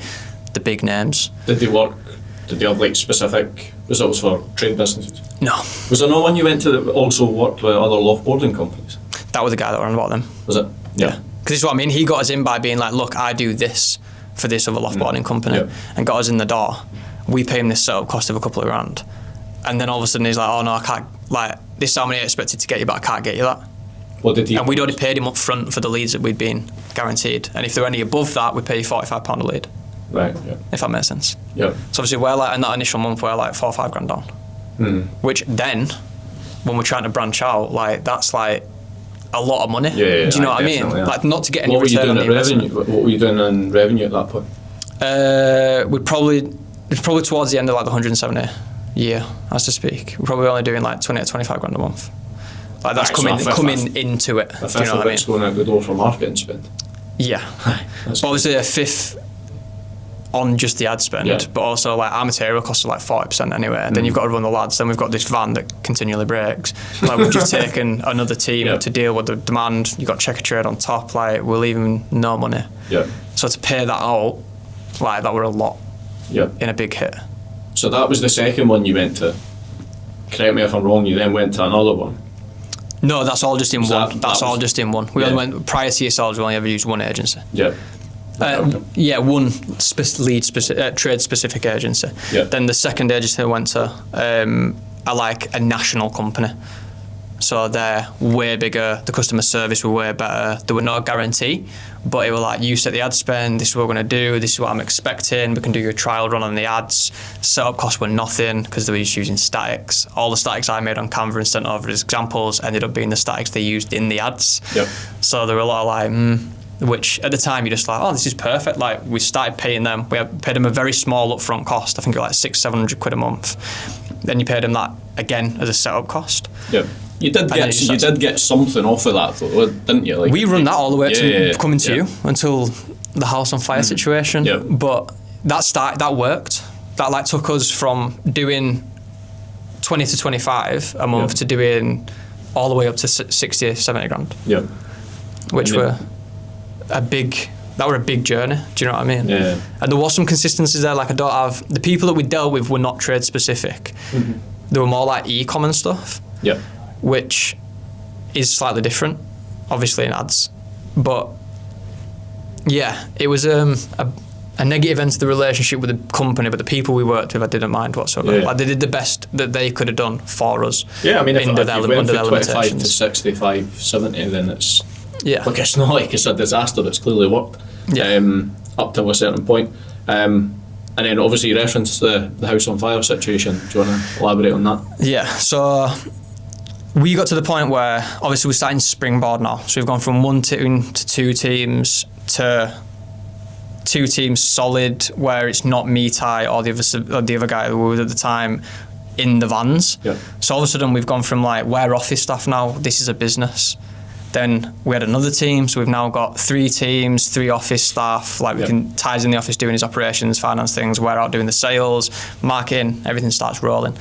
the big names. Did they have like specific results for trade businesses? No. Was there no one you went to that also worked with other loft boarding companies? That was the guy that ran about them. Was it? Yeah. Because this is what I mean, he got us in by being like, look, I do this for this other loft boarding company, and got us in the door. We pay him this setup cost of a couple of grand. And then all of a sudden he's like, oh no, I can't, like, this is how many I expected to get you, but I can't get you that. What did he? And we'd already paid him up front for the leads that we'd been guaranteed. And if they're any above that, we pay you £45 a lead. Right, yeah. If that makes sense. Yeah. So obviously we're like, in that initial month, we're like 4 or 5 grand down. Which then, when we're trying to branch out, like, that's like a lot of money. Yeah, do you know what I mean? Yeah. Like, not to get any return on the investment. What were you doing in revenue at that point? It's probably towards the end of like the 170 year, as to speak. We're probably only doing like 20 to 25 grand a month. Like that's coming into it. A fifth do you know of what I mean? it's going out the door for marketing spend. Yeah. But obviously a fifth on just the ad spend, but also like our material costs are like 40% anyway. And then you've got to run the lads. Then we've got this van that continually breaks. Like we've just taken another team to deal with the demand. You've got checker trade on top. Like we're leaving no money. Yeah. So to pay that out, like that were a lot. Yeah. In a big hit. So that was the second one you went to. Correct me if I'm wrong. You then went to another one. No, that's all just in one. That's all just in one. We only went prior to yourselves. We only ever used one agency. Yeah. One trade specific agency. Yeah. Then the second agency I went to are like a national company. So they're way bigger, the customer service were way better, there were no guarantee, but it was like, you set the ad spend, this is what we're going to do, this is what I'm expecting, we can do your trial run on the ads. Setup costs were nothing because they were just using statics. All the statics I made on Canva and sent over as examples ended up being the statics they used in the ads. Yep. So there were a lot of like, which at the time you're just like, oh, this is perfect. Like we started paying them, paid them a very small upfront cost, I think it was like 600-700 quid a month. Then you paid them that again as a setup cost. Yep. You did get something off of that, though, didn't you? Like, we run that all the way to coming to you until the house on fire situation. Yeah. But that worked. That like took us from doing 20 to 25 a month to doing all the way up to 60, 70 grand. Yeah. Which were a big journey. Do you know what I mean? Yeah. And there was some consistencies there. Like the people that we dealt with were not trade specific. Mm-hmm. They were more like e-com and stuff. Yeah. Which is slightly different, obviously in ads. But yeah, it was a negative end to the relationship with the company, but the people we worked with I didn't mind whatsoever. Yeah. Like they did the best that they could have done for us. Yeah, I mean, if you went from 25 limitations. to 65, 70, then it's like it's not like it's a disaster. It's clearly worked up to a certain point. And then obviously you referenced the house on fire situation. Do you want to elaborate on that? Yeah, so we got to the point where obviously we're starting to springboard now. So we've gone from one team to two teams to two teams solid, where it's not me, Ty, or the other guy who was at the time in the vans. Yeah. So all of a sudden we've gone from like, we're office staff now, this is a business. Then we had another team, so we've now got 3 teams, 3 office staff. Like Ty's in the office doing his operations, finance things. We're out doing the sales, marketing. Everything starts rolling.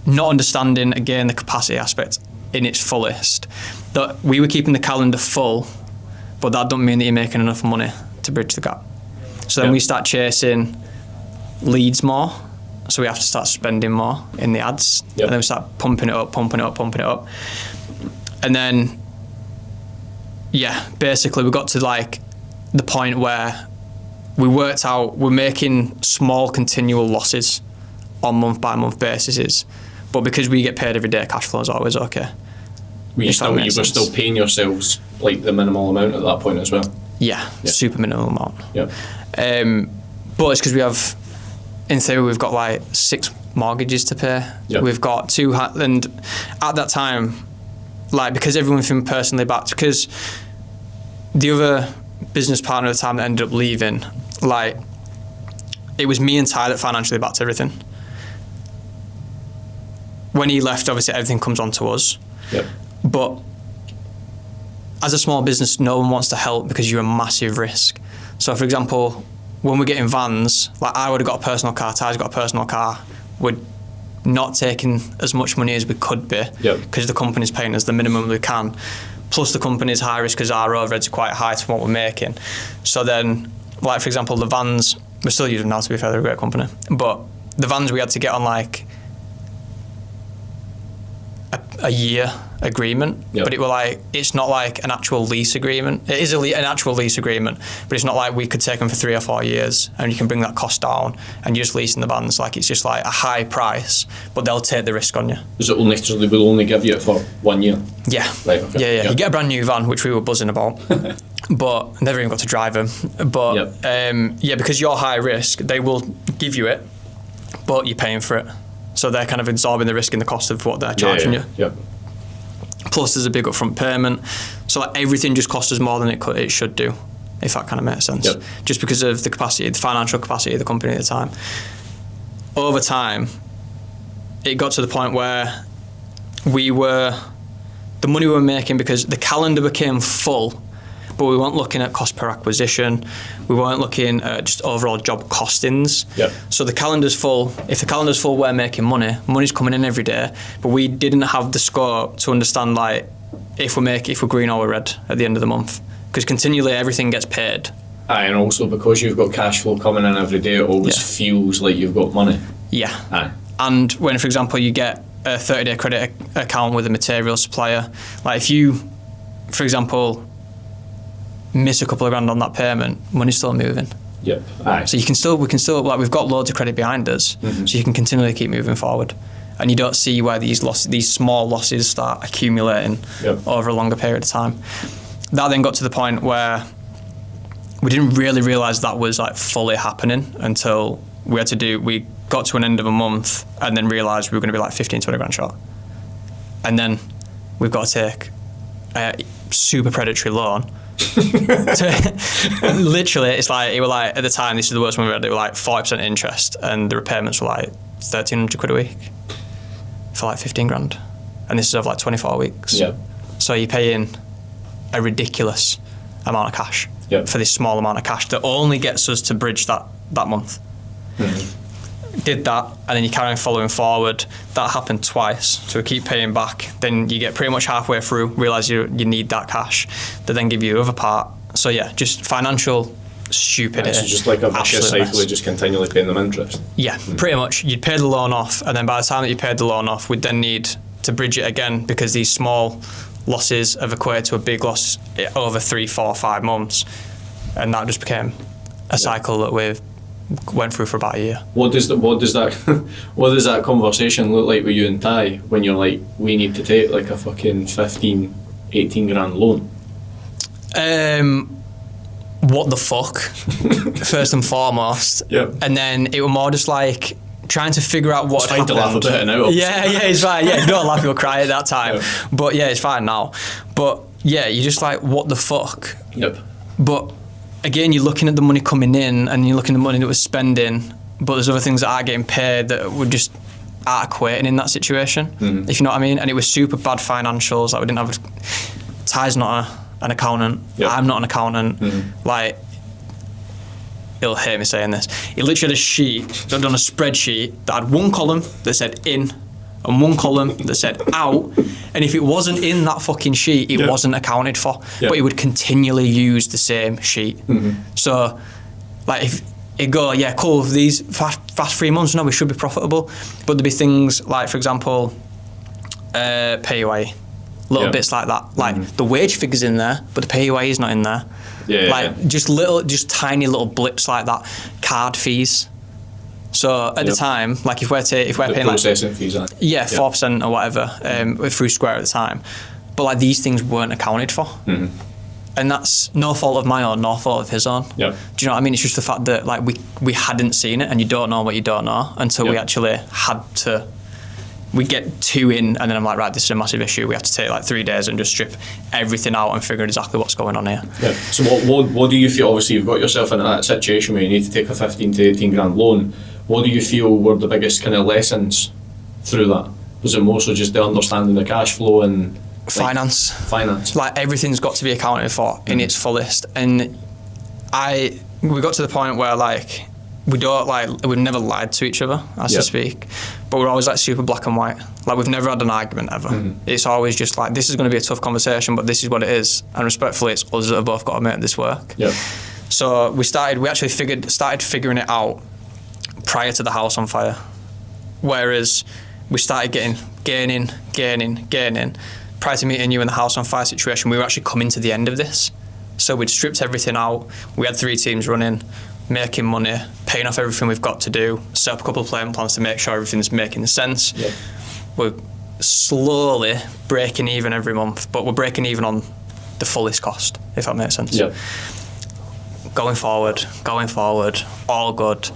Not understanding again the capacity aspect in its fullest. That we were keeping the calendar full, but that don't mean that you're making enough money to bridge the gap. So then we start chasing leads more. So we have to start spending more in the ads, and then we start pumping it up. And then, basically we got to like the point where we worked out we're making small continual losses on month by month basis, but because we get paid every day, cash flow is always okay. You were still paying yourselves like the minimal amount at that point as well? Yeah. Super minimal amount. Yeah. But it's because we have, in theory, we've got like 6 mortgages to pay. Yep. We've got 2, and at that time, like, because everyone's been personally backed, because the other business partner at the time that ended up leaving, like, it was me and Ty that financially backed everything. When he left, obviously everything comes onto us. Yep. But as a small business, no one wants to help because you're a massive risk. So, for example, when we're getting vans, like I would have got a personal car, Ty's got a personal car, we're not taking as much money as we could be because the company's paying us the minimum we can. Plus the company's high risk because our overheads are quite high to what we're making. So then, like for example, the vans, we're still using them now to be fair, they're a great company, but the vans we had to get on like a year agreement, but it were like, it's not like an actual lease agreement. It is an actual lease agreement, but it's not like we could take them for 3 or 4 years and you can bring that cost down and you're just leasing the vans. Like it's just like a high price, but they'll take the risk on you. Is it only, so they will only give you it for 1 year? Yeah. Right, okay. Yeah. You get a brand new van, which we were buzzing about, but never even got to drive them. But because you're high risk, they will give you it, but you're paying for it. So they're kind of absorbing the risk and the cost of what they're charging you. Yeah. Plus there's a big upfront payment. So like everything just costs us more than it should do, if that kind of makes sense. Yep. Just because of the financial capacity of the company at the time. Over time, it got to the point where the money we were making, because the calendar became full, but we weren't looking at cost per acquisition. We weren't looking at just overall job costings. Yep. So the calendar's full. If the calendar's full, we're making money. Money's coming in every day, but we didn't have the scope to understand like if we're green or we're red at the end of the month, because continually everything gets paid. Aye, and also because you've got cash flow coming in every day, it always feels like you've got money. Yeah. Aye. And when, for example, you get a 30-day credit account with a material supplier, like if you, for example, miss a couple of grand on that payment, money's still moving. Yep. Aye. So we can still like we've got loads of credit behind us, so you can continually keep moving forward, and you don't see where these small losses start accumulating over a longer period of time. That then got to the point where we didn't really realise that was like fully happening until we got to an end of a month and then realised we were going to be like 15-20 grand short, and then we've got to take a super predatory loan. Literally, it's like, it were like, at the time, this is the worst one we had, it were like 5% interest and the repayments were like 1,300 quid a week for like 15 grand. and this is over like 24 weeks. Yeah. So you're paying a ridiculous amount of cash for this small amount of cash that only gets us to bridge that month. Did that, and then you carry on following forward. That happened twice, so we keep paying back. Then you get pretty much halfway through, realise you need that cash. They then give you the other part. So yeah, just financial stupidity. It's just like a vicious cycle of just continually paying them interest. Yeah, pretty much. You'd pay the loan off, and then by the time that you paid the loan off, we'd then need to bridge it again, because these small losses have equated to a big loss over 3, 4, 5 months, and that just became a cycle that we've went through for about a year. What does that conversation look like with you and Ty when you're like, we need to take like a fucking 15, 18 grand loan? What the fuck? First and foremost. Yep. And then it was more just like trying to figure out what it's had fine happened. To laugh a bit now. Yeah, it's fine. Yeah, if you don't laugh, you'll cry at that time. Yeah. But yeah, it's fine now. But yeah, you're just like, what the fuck? Yep. But again, you're looking at the money coming in, and you're looking at the money that we're spending, but there's other things that are getting paid that would just aren't equating in that situation, if you know what I mean. And it was super bad financials. Like, we didn't have Ty's not an accountant. Yep. I'm not an accountant. Like, he'll hate me saying this. He literally had a sheet, done a spreadsheet that had one column that said in and one column that said out, and if it wasn't in that fucking sheet, it wasn't accounted for. But he would continually use the same sheet. So, like, if it go, yeah, cool, these fast 3 months, no, we should be profitable. But there'd be things like, for example, PAYE, little bits like that. Like, the wage figure's in there, but the PAYE is not in there. Just tiny little blips like that. Card fees. So at the time, like if we're paying processing fees, 4% or whatever through Square at the time, but like these things weren't accounted for, and that's no fault of my own, no fault of his own. Do you know what I mean? It's just the fact that like we hadn't seen it, and you don't know what you don't know until we actually had to. We get 2 in, and then I'm like, right, this is a massive issue. We have to take like 3 days and just strip everything out and figure exactly what's going on here. Yeah. So what do you feel? Obviously, you've got yourself in that situation where you need to take a 15 to 18 grand loan. What do you feel were the biggest kind of lessons through that? Was it more so just the understanding the cash flow and finance? Like, everything's got to be accounted for in its fullest. And we got to the point where like we've never lied to each other, as to speak, but we're always like super black and white. Like, we've never had an argument ever. It's always just like, this is going to be a tough conversation, but this is what it is, and respectfully, it's us that have both got to make this work. So we actually started figuring it out prior to the house on fire, whereas we started gaining prior to meeting you in the house on fire situation. We were actually coming to the end of this, so we'd stripped everything out. We had 3 teams running, making money, paying off everything we've got to do, set up a couple of payment plans to make sure everything's making sense. We're slowly breaking even every month, but we're breaking even on the fullest cost, if that makes sense. Going forward, all good.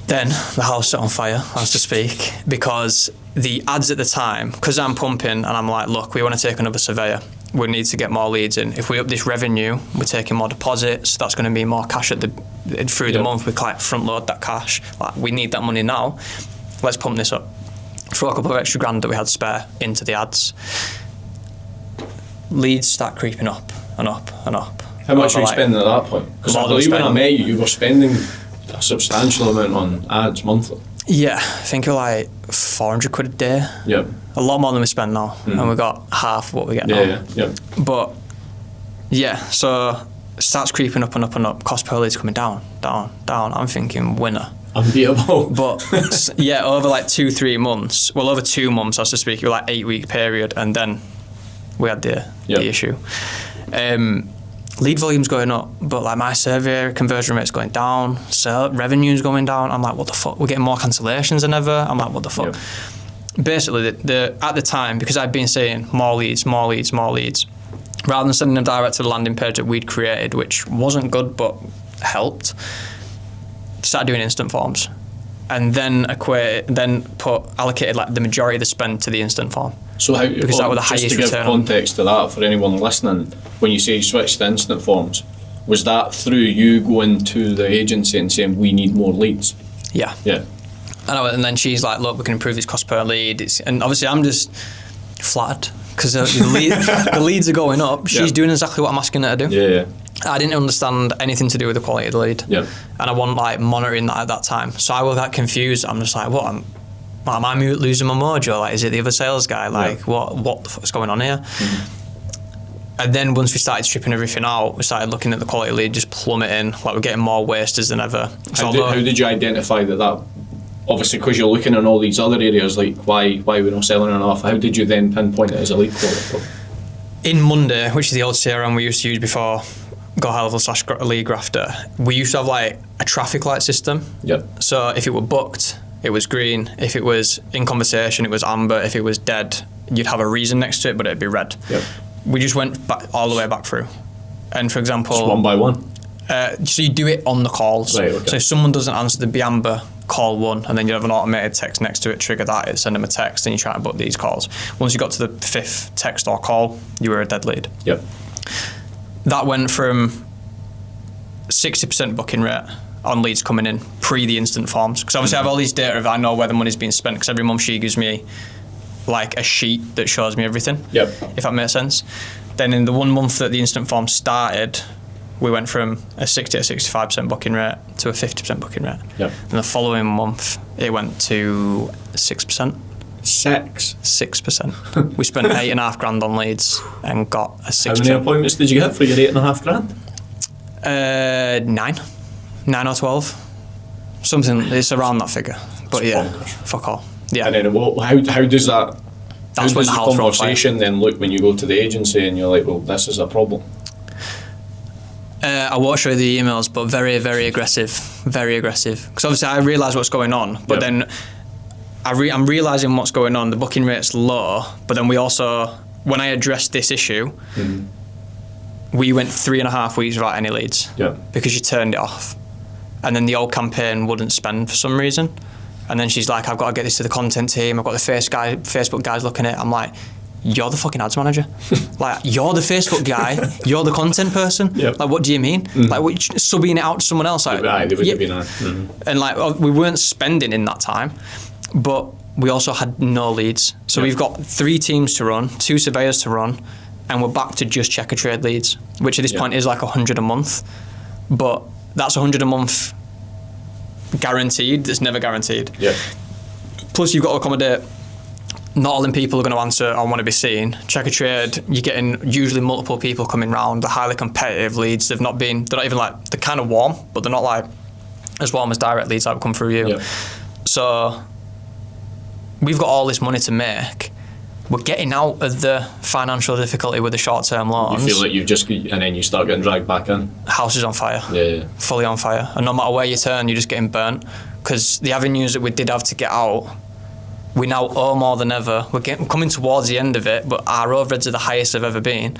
Then the house set on fire, as to speak, because the ads at the time, because I'm pumping and I'm like, look, we want to take another surveyor. We need to get more leads in. If we up this revenue, we're taking more deposits. That's going to be more cash through the month. We can't front load that cash. Like, we need that money now. Let's pump this up. Throw a couple of extra grand that we had spare into the ads. Leads start creeping up and up and up. How much were you spending at that point? Because I believe when I met you, you were spending a substantial amount on ads monthly. Yeah, I think we're like 400 quid a day. A lot more than we spend now, and we got half of what we get now. But yeah, so it starts creeping up and up and up. Cost per lead's coming down. I'm thinking winner. Unbeatable. But yeah, over like 2-3 months, over 2 months, as to speak, it was like 8-week period, and then we had the issue. Lead volume's going up, but like my survey conversion rate's going down, revenue's going down. I'm like, what the fuck? We're getting more cancellations than ever. I'm like, what the fuck? Basically, at the time, because I'd been saying more leads, rather than sending them direct to the landing page that we'd created, which wasn't good but helped, started doing instant forms, and then allocated like the majority of the spend to the instant form. So how? Because that was the highest return. Just to give context to that for anyone listening, when you say you switched to instant forms, was that through you going to the agency and saying we need more leads? Yeah. And then she's like, look, we can improve this cost per lead. And obviously I'm just Flattered. Because the leads are going up. She's doing exactly what I'm asking her to do. Yeah. I didn't understand anything to do with the quality of the lead. Yeah. And I wasn't like monitoring that at that time. So I was like confused. I'm just like, what? Am I losing my mojo? Like, is it the other sales guy? Like, what the fuck's going on here? Mm-hmm. And then once we started stripping everything out, we started looking at the quality of lead just plummeting. Like, we're getting more wasters than ever. How did you identify that? Obviously, because you're looking in all these other areas, like why we're not selling enough. How did you then pinpoint it as a lead quality? In Monday, which is the old CRM we used to use before Go High Level / Lead Grafter, we used to have like a traffic light system. Yep. So if it were booked, it was green. If it was in conversation, it was amber. If it was dead, you'd have a reason next to it, but it'd be red. Yep. We just went back, all the way back through. And for example... Just one by one? So you do it on the calls. Right, okay. So if someone doesn't answer the amber, call 1, and then you have an automated text next to it, trigger that, it send them a text, and you try to book these calls. Once you got to the 5th text or call, you were a dead lead. Yep. That went from 60% booking rate on leads coming in pre the instant forms, because obviously I have all these data of I know where the money's being spent, because every month she gives me like a sheet that shows me everything. Yep. If that makes sense. Then in the 1 month that the instant form started, we went from a 60 to 65% booking rate to a 50% booking rate. Yep. And the following month it went to 6%. 6%. We spent $8,500 on leads and got a 6%. How many appointments did you get for your $8,500? 9 or 12. Something, it's around that figure. But yeah, bonkers. Fuck all. Yeah. And then how does that? That's how when does the the house conversation then look when you go to the agency and you're like, well, this is a problem? I won't show you the emails, but very, very aggressive. Very aggressive. Because obviously I realise what's going on, but then I'm realising what's going on. The booking rate's low, but then we also, when I addressed this issue, we went 3.5 weeks without any leads. Yeah. Because you turned it off. And then the old campaign wouldn't spend for some reason. And then she's like, I've got to get this to the content team. I've got the Facebook guys looking at it. I'm like, you're the fucking ads manager. Like, you're the Facebook guy. You're the content person. Yep. Like, what do you mean? Like, subbing it out to someone else. Like, They would have been And like, we weren't spending in that time, but we also had no leads. So we've got 3 teams to run, 2 surveyors to run, and we're back to just checker trade leads, which at this point is like 100 a month. But that's 100 a month guaranteed. That's never guaranteed. Yeah. Plus, you've got to accommodate. Not all them people are going to answer or want to be seen. Checker trade, you're getting usually multiple people coming round. They're highly competitive leads. They're not even like, they're kind of warm, but they're not like as warm as direct leads that would come through you. Yeah. So we've got all this money to make. We're getting out of the financial difficulty with the short-term loans. You feel like and then you start getting dragged back in. House is on fire. Yeah. Fully on fire. And no matter where you turn, you're just getting burnt. Because the avenues that we did have to get out, we now owe more than ever. We're coming towards the end of it, but our overheads are the highest they've ever been.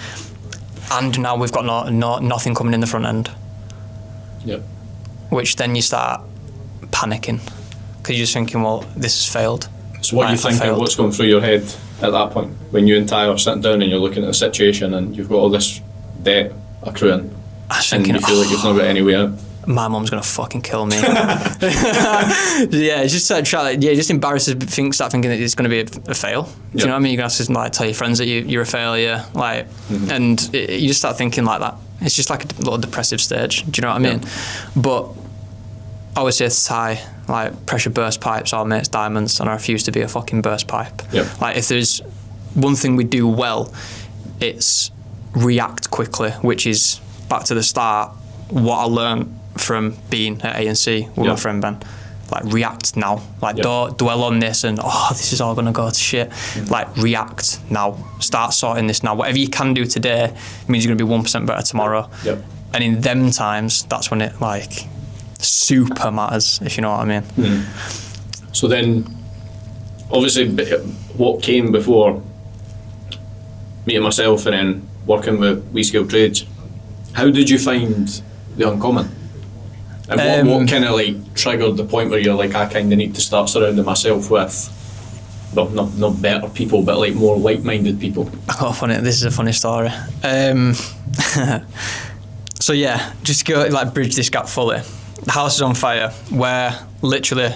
And now we've got nothing coming in the front end. Yep. Which then you start panicking. Because you're just thinking, well, this has failed. So what are you thinking, what's going through your head at that point? When you and Ty are sitting down and you're looking at the situation and you've got all this debt accruing, and you feel like you've not got any way out? My mum's gonna fucking kill me. Yeah, just just embarrassed to start thinking that it's gonna be a fail. Do you know what I mean? You're gonna have to like tell your friends that you're a failure, like, and you just start thinking like that. It's just like a little depressive stage. Do you know what I mean? But I always say to Ty, like, pressure burst pipes are mates diamonds, and I refuse to be a fucking burst pipe. Yep. Like, if there's one thing we do well, it's react quickly, which is back to the start. What I learned from being at A&C with my friend Ben, like, react now. Like, don't dwell on this and this is all gonna go to shit. Like, react now. Start sorting this now. Whatever you can do today means you're gonna be 1% better tomorrow. Yep. And in them times, that's when it like super matters, if you know what I mean. So then, obviously, what came before meeting myself and then working with We Scale Trades, how did you find the Uncommon? And what kind of like triggered the point where you're like, I kind of need to start surrounding myself with, well, not better people, but like more like-minded people? This is a funny story. So yeah, just go like bridge this gap fully. The house is on fire. We're literally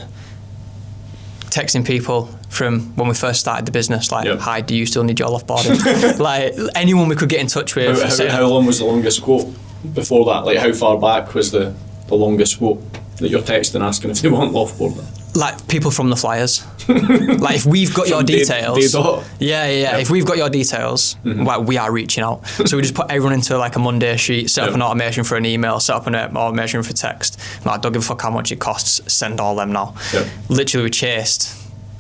texting people from when we first started the business, like, Yep. hi, do you still need your loft boarding? Like, anyone we could get in touch with. How long was the longest quote before that? Like, how far back was the longest quote that you're texting asking if they want loft boarding? Like, people from the flyers. Like, if we've got your details, Yep. if we've got your details, like, we are reaching out. So we just put everyone into like a Monday sheet, set up an automation for an email, set up an automation for text. Like, don't give a fuck how much it costs, send all them now. Yep. Literally, we chased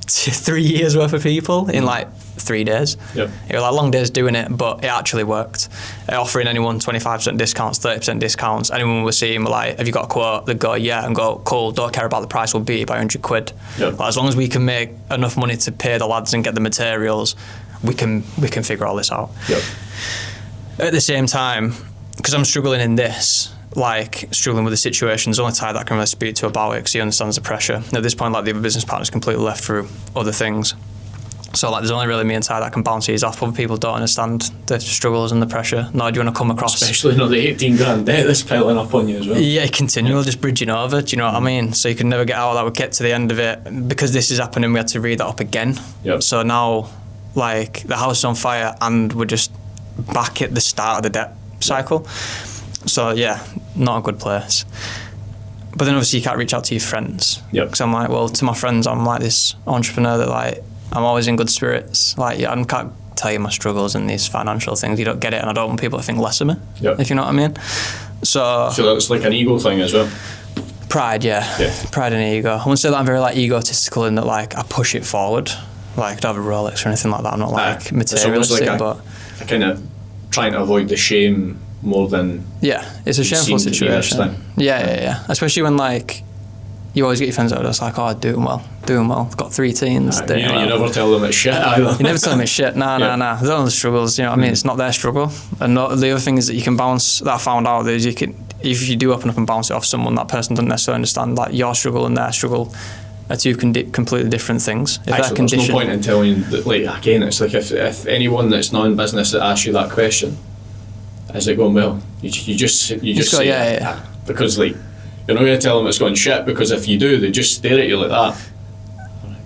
3 years worth of people in like 3 days. Yep. It was like long days doing it, but it actually worked. Offering anyone 25% discounts, 30% discounts. Anyone we see, we're like, have you got a quote? They'd go, yeah, and go, cool, don't care about the price, we'll beat it by 100 quid. Yep. Like, as long as we can make enough money to pay the lads and get the materials, we can figure all this out. Yep. At the same time, because I'm struggling in this, like, struggling with the situation, there's only Ty that I can really speak to about it because he understands the pressure. At this point, like, the other business partner's completely left through other things. So, like, there's only really me and Ty that can bounce these off. Other people don't understand the struggles and the pressure. Nor do you want to come across... Especially not the 18 grand debt that's piling up on you as well. Yeah, continual, just bridging over, do you know what I mean? So you can never get out of that. We get to the end of it. Because this is happening, we had to read that up again. Yep. So now, like, the house is on fire and we're just back at the start of the debt cycle. So, yeah, not a good place. But then obviously you can't reach out to your friends. Yep. Because I'm like, well, to my friends, I'm like this entrepreneur that, like, I'm always in good spirits. Like, yeah, I can't tell you my struggles and these financial things. You don't get it, and I don't want people to think less of me, Yep. if you know what I mean. So that's like an ego thing as well. pride, yeah. Pride and ego. I wouldn't say that I'm very, like, egotistical in that, like, I push it forward. Like, I don't have a Rolex or anything like that. I'm not, like, materialistic, like but... I kind of trying to avoid the shame more than... Yeah, it's a shameful seem to be this situation. thing. Yeah. Especially when, like, you always get your friends out that's like, oh, doing well. I've got 3 teens. You never tell them it's shit either. You never tell them it's shit. Nah. They don't know the struggles, you know what I mean? It's not their struggle. And the other thing is that you can bounce, that I found out, is you can, if you do open up and bounce it off someone, that person doesn't necessarily understand, like, your struggle and their struggle are two completely different things. If Actually, there's no point in telling that, like, again, it's like if anyone that's not in business that asks you that question, is it going well? You just go, say yeah. Because, like, you're not going to tell them it's going shit, because if you do, they just stare at you like that.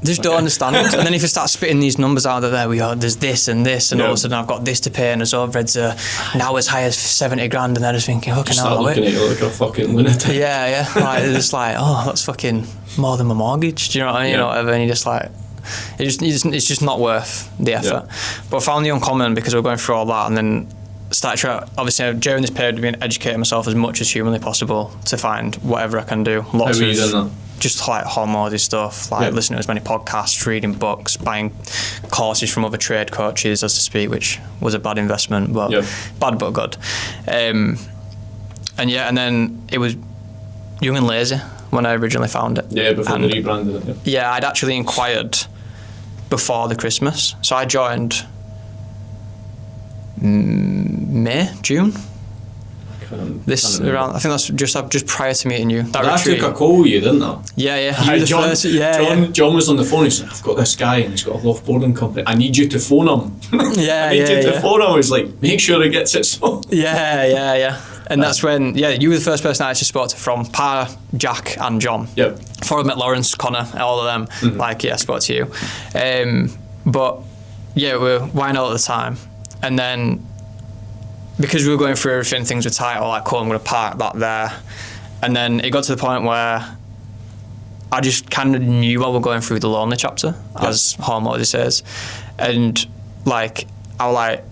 They just don't understand. And then if you start spitting these numbers out, there we are, there's this and this, and all of a sudden I've got this to pay, and his overheads are now as high as 70 grand, and they're just thinking, fucking hell, start looking at you like a fucking lunatic. Yeah. Like, they're just like, oh, that's fucking more than my mortgage. Do you know what I mean? Yeah. Or whatever. And you're just like, it's just not worth the effort. Yeah. But I found the uncommon because we're going through all that, and then started trying. Obviously, during this period, I've been educating myself as much as humanly possible to find whatever I can do. How are you doing that? Just like hormone stuff, like listening to as many podcasts, reading books, buying courses from other trade coaches, as to speak, which was a bad investment, but bad but good. And then it was Young and Lazy when I originally found it. Yeah, before they rebranded it. Yeah, I'd actually inquired before the Christmas, so I joined May, June. Around, I think that's just prior to meeting you. I took a call with you, didn't I? Yeah. You were the first. John was on the phone. He said, "I've got this guy, and he's got a loft boarding company. I need you to phone him." I need you to phone him. I was like, "Make sure he gets it sold." Yeah. And that's when, you were the first person I actually spoke to from Pa, Jack, and John. Yep. Before I met Lawrence, Connor, all of them. I spoke to you. But we were wine out at the time, and then, because we were going through everything, things were tight, like, cool, I'm going to park that there. And then it got to the point where I just kind of knew I was going through the lonely chapter, as Hormone says. And, like, I was like,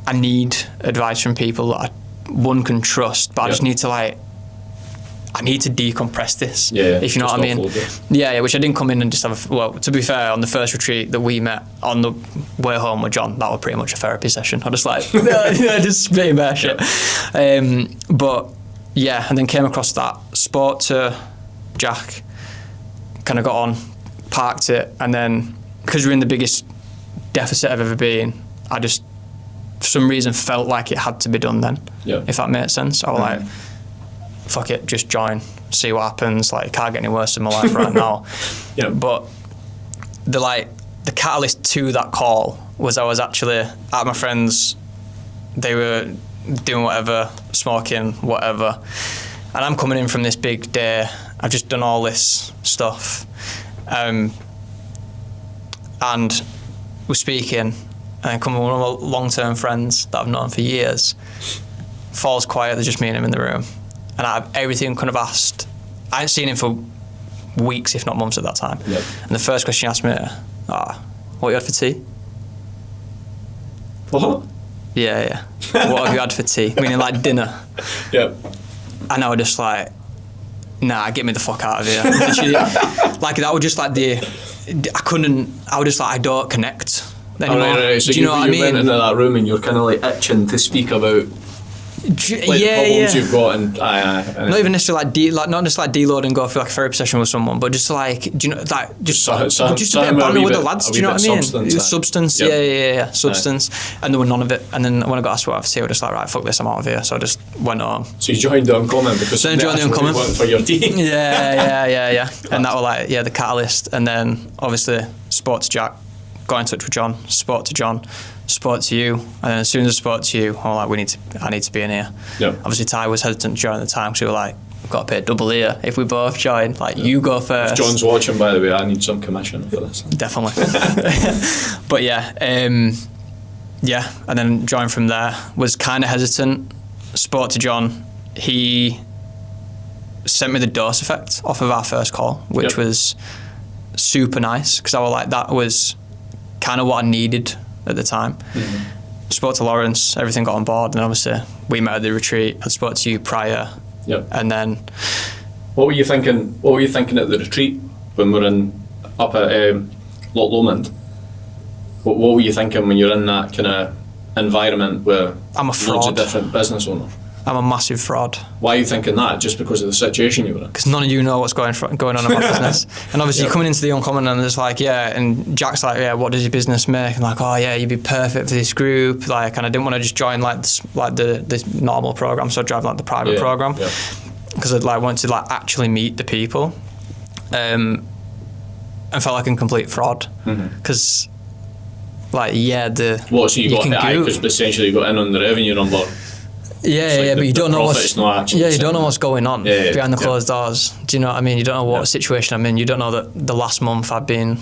I need advice from people that one can trust, but I just need to, like, I need to decompress this, if you know what I mean. Yeah, which I didn't come in and just have to be fair, on the first retreat that we met on the way home with John, that was pretty much a therapy session. I just like, just spitting bare shit. But yeah, and then came across that, spoke to Jack, kind of got on, parked it, and then, because we're in the biggest deficit I've ever been, I just, for some reason, felt like it had to be done then, if that makes sense. I was like, fuck it, just join, see what happens. Like, it can't get any worse in my life right now. But the catalyst to that call was I was actually at my friends. They were doing whatever, smoking, whatever, and I'm coming in from this big day. I've just done all this stuff, and and we're speaking, and come one of my long-term friends that I've known for years falls quiet. There's just me and him in the room, and I have everything kind of asked. I hadn't seen him for weeks, if not months, at that time. Yep. And the first question he asked me, what you had for tea? What? Yeah. What have you had for tea? Meaning like dinner. Yep. And I was just like, nah, get me the fuck out of here. Literally, like that was just like I was just like, I don't connect anymore. Right. So do you know what I mean? went into that room and you're kind of like itching to speak about like problems you've got, and not even necessarily not just like deload and go for like a therapy session with someone, but just like, do you know, like just a bit of banter with the lads. Do you know what I mean? Substance, yeah, substance, and there were none of it. And then when I got asked what I was here, I was just like, right, fuck this, I'm out of here. So I just went home. So you joined the Uncommon because then joined the Uncommon for your team. Yeah. And that was like the catalyst. And then obviously spoke to Jack, got in touch with John, spoke to John, spoke to you, and then as soon as I spoke to you, I'm like, I need to be in here. Yep. Obviously Ty was hesitant during the time, because we were like, we've got to pay double here if we both join. Like, you go first. If John's watching, by the way, I need some commission for this. Definitely. But and then joined from there. Was kind of hesitant. Spoke to John. He sent me the dose effect off of our first call, which was super nice, because I was like, that was kind of what I needed at the time. Mm-hmm. Spoke to Lawrence, everything got on board, and obviously we met at the retreat. I spoke to you prior, and then. What were you thinking? What were you thinking at the retreat when we were up at Loch Lomond? What were you thinking when you're in that kind of environment where I'm a fraud. Loads of different business owners? I'm a massive fraud. Why are you thinking that? Just because of the situation you were in? Because none of you know what's going on in my business. And obviously you're coming into the Uncommon and it's like, and Jack's like, what does your business make? And like, you'd be perfect for this group. Like, and I didn't want to just join the normal program, so I joined like the private program, because I'd like wanted to like actually meet the people, and felt like a complete fraud, because so you got the eye, because essentially you got in on the revenue number. But you don't know what's going on behind the closed doors. Do you know what I mean? You don't know what situation I'm in. You don't know that the last month I've been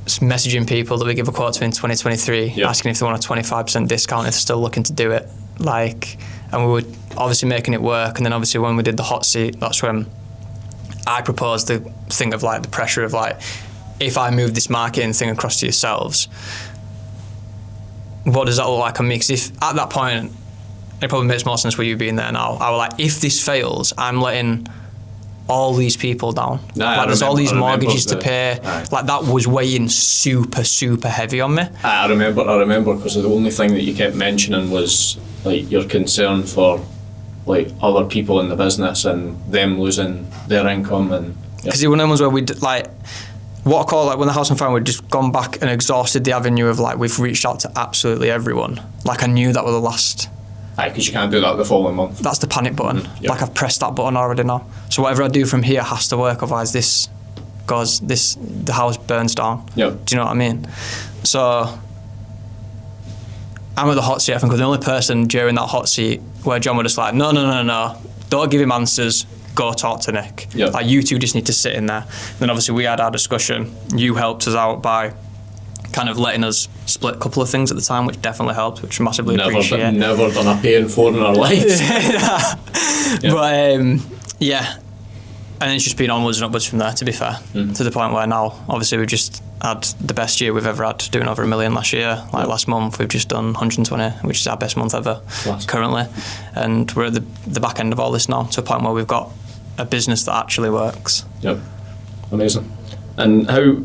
messaging people that we give a quote to in 2023, asking if they want a 25% discount if they're still looking to do it. Like, and we were obviously making it work. And then obviously when we did the hot seat, that's when I proposed the thing of like the pressure of like, if I move this marketing thing across to yourselves, what does that look like on me? Because if at that point, it probably makes more sense with you being there now, I was like, if this fails, I'm letting all these people down. There's all these mortgages to pay. Like, that was weighing super, super heavy on me. I remember, because the only thing that you kept mentioning was like your concern for like other people in the business and them losing their income. And because one of them was where we'd like, what I call like when the house on fire, we'd just gone back and exhausted the avenue of like, we've reached out to absolutely everyone. Like, I knew that was the last. Because you can't do that the following month. That's the panic button. Like, I've pressed that button already now. So whatever I do from here has to work, otherwise the house burns down. Do you know what I mean? So I'm at the hot seat, I think, we're the only person during that hot seat where John was just like, no, don't give him answers, go talk to Nick. Like, you two just need to sit in there. Then obviously we had our discussion. You helped us out by kind of letting us split a couple of things at the time, which definitely helped, which I massively appreciate. Never done a pay in four in our lives. But and it's just been onwards and upwards from there, to be fair, to the point where now obviously we've just had the best year we've ever had, doing over $1 million last year. Like last month we've just done 120, which is our best month ever currently, and we're at the back end of all this now, to a point where we've got a business that actually works. Amazing. And how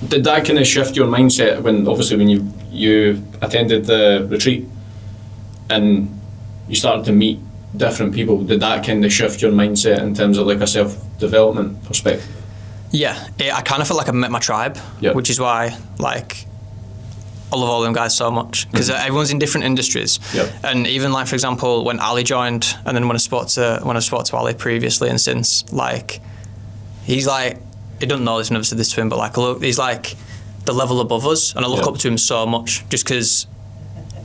did that kind of shift your mindset when you attended the retreat and you started to meet different people? Did that kind of shift your mindset in terms of like a self-development perspective? I kind of felt like I met my tribe, which is why like I love all them guys so much, because everyone's in different industries. And even like, for example, when Ali joined, and then when I spoke to Ali previously and since, like, he's like, he doesn't know this, never said this to him, but like, look, he's like the level above us, and I look up to him so much, just because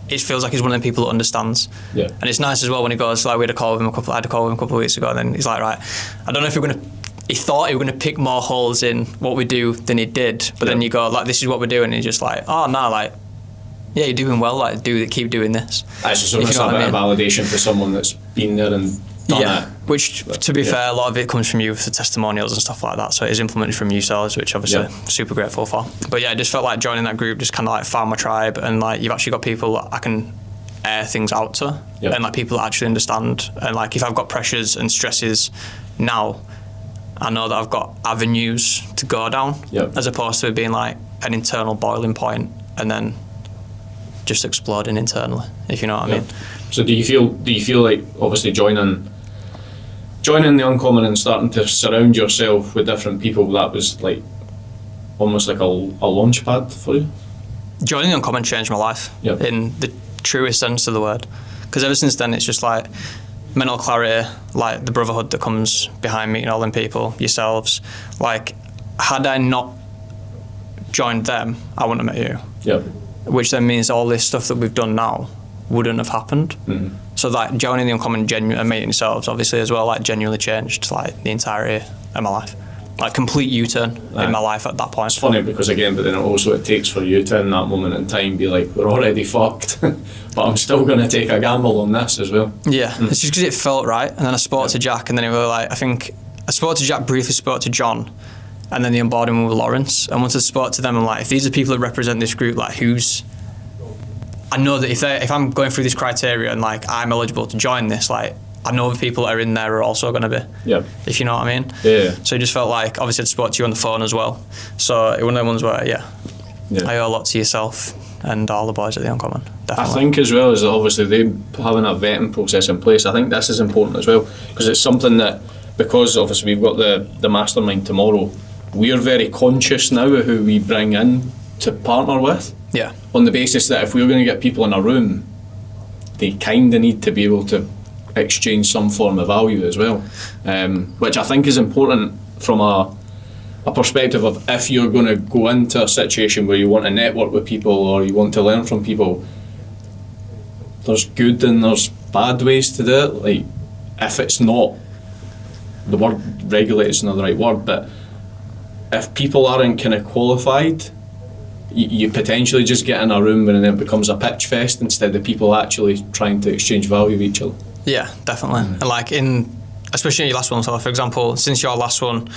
it feels like he's one of them people that understands. And it's nice as well when he goes, like, I had a call with him a couple of weeks ago, and then he's like, right, I don't know if you're going to he thought he was going to pick more holes in what we do than he did. But then you go, like, this is what we're doing, and he's just like, oh, no, like, yeah, you're doing well, like, keep doing this. It's just almost a bit of validation for someone that's been there and done it. Which, to be fair, a lot of it comes from you for testimonials and stuff like that, so it is implemented from you sellers, which obviously super grateful for. But yeah, I just felt like joining that group just kind of like found my tribe, and like you've actually got people that I can air things out to, and like people that actually understand, and like if I've got pressures and stresses now, I know that I've got avenues to go down, as opposed to it being like an internal boiling point and then just exploding internally, if you know what I mean. So do you feel like obviously joining the Uncommon and starting to surround yourself with different people, that was like almost like a launch pad for you? Joining the Uncommon changed my life in the truest sense of the word, because ever since then it's just like mental clarity, like the brotherhood that comes behind meeting all them people, yourselves. Like, had I not joined them, I wouldn't have met you. Which then means all this stuff that we've done now wouldn't have happened. So like joining the Uncommon and meeting yourselves obviously as well, like genuinely changed like the entirety of my life. Like complete U-turn in my life at that point. It's funny because again, but then also it takes for you to in that moment in time be like, we're already fucked, but I'm still going to take a gamble on this as well. It's just because it felt right. And then I spoke to Jack, and then it was like, I think I spoke to Jack, briefly spoke to John, and then the onboarding with Lawrence. And once I spoke to them, I'm like, if these are people that represent this group, like I know that if I'm going through this criteria and like I'm eligible to join this, like I know the people that are in there are also going to be. If you know what I mean. So it just felt like, obviously I'd spoke to you on the phone as well. So one of them ones where, I owe a lot to yourself and all the boys at the Uncommon. Definitely. I think as well as obviously they having a vetting process in place, I think this is important as well, because it's something that, because obviously we've got the mastermind tomorrow, we're very conscious now of who we bring in to partner with. On the basis that if we're going to get people in a room, they kind of need to be able to exchange some form of value as well, which I think is important from a perspective of if you're going to go into a situation where you want to network with people or you want to learn from people. There's good and there's bad ways to do it. Like, if it's not, the word regulated is not the right word, but if people aren't kind of qualified, you potentially just get in a room and then it becomes a pitch fest instead of people actually trying to exchange value with each other. Yeah, definitely. And like especially in your last one, so for example, since your last one,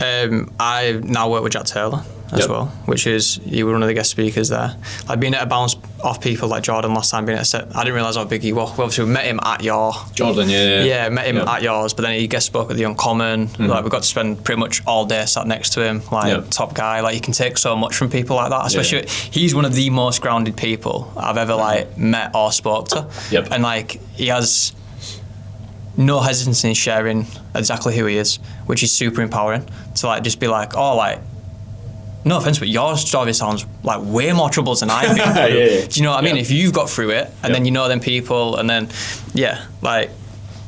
I now work with Jack Taylor as well, which is, you were one of the guest speakers there. Like being able to bounce off people like Jordan last time, being able to set, I didn't realise how big he was. Obviously we met him at your... Jordan, met him at yours, but then he guest spoke at the Uncommon. Like we got to spend pretty much all day sat next to him, like top guy. Like you can take so much from people like that, especially he's one of the most grounded people I've ever like met or spoke to. And like he has no hesitancy in sharing exactly who he is, which is super empowering to like just be like, oh, like, no offense, but your story sounds like way more troubles than I've been through. Do you know what I mean? If you've got through it and then you know them people, and then like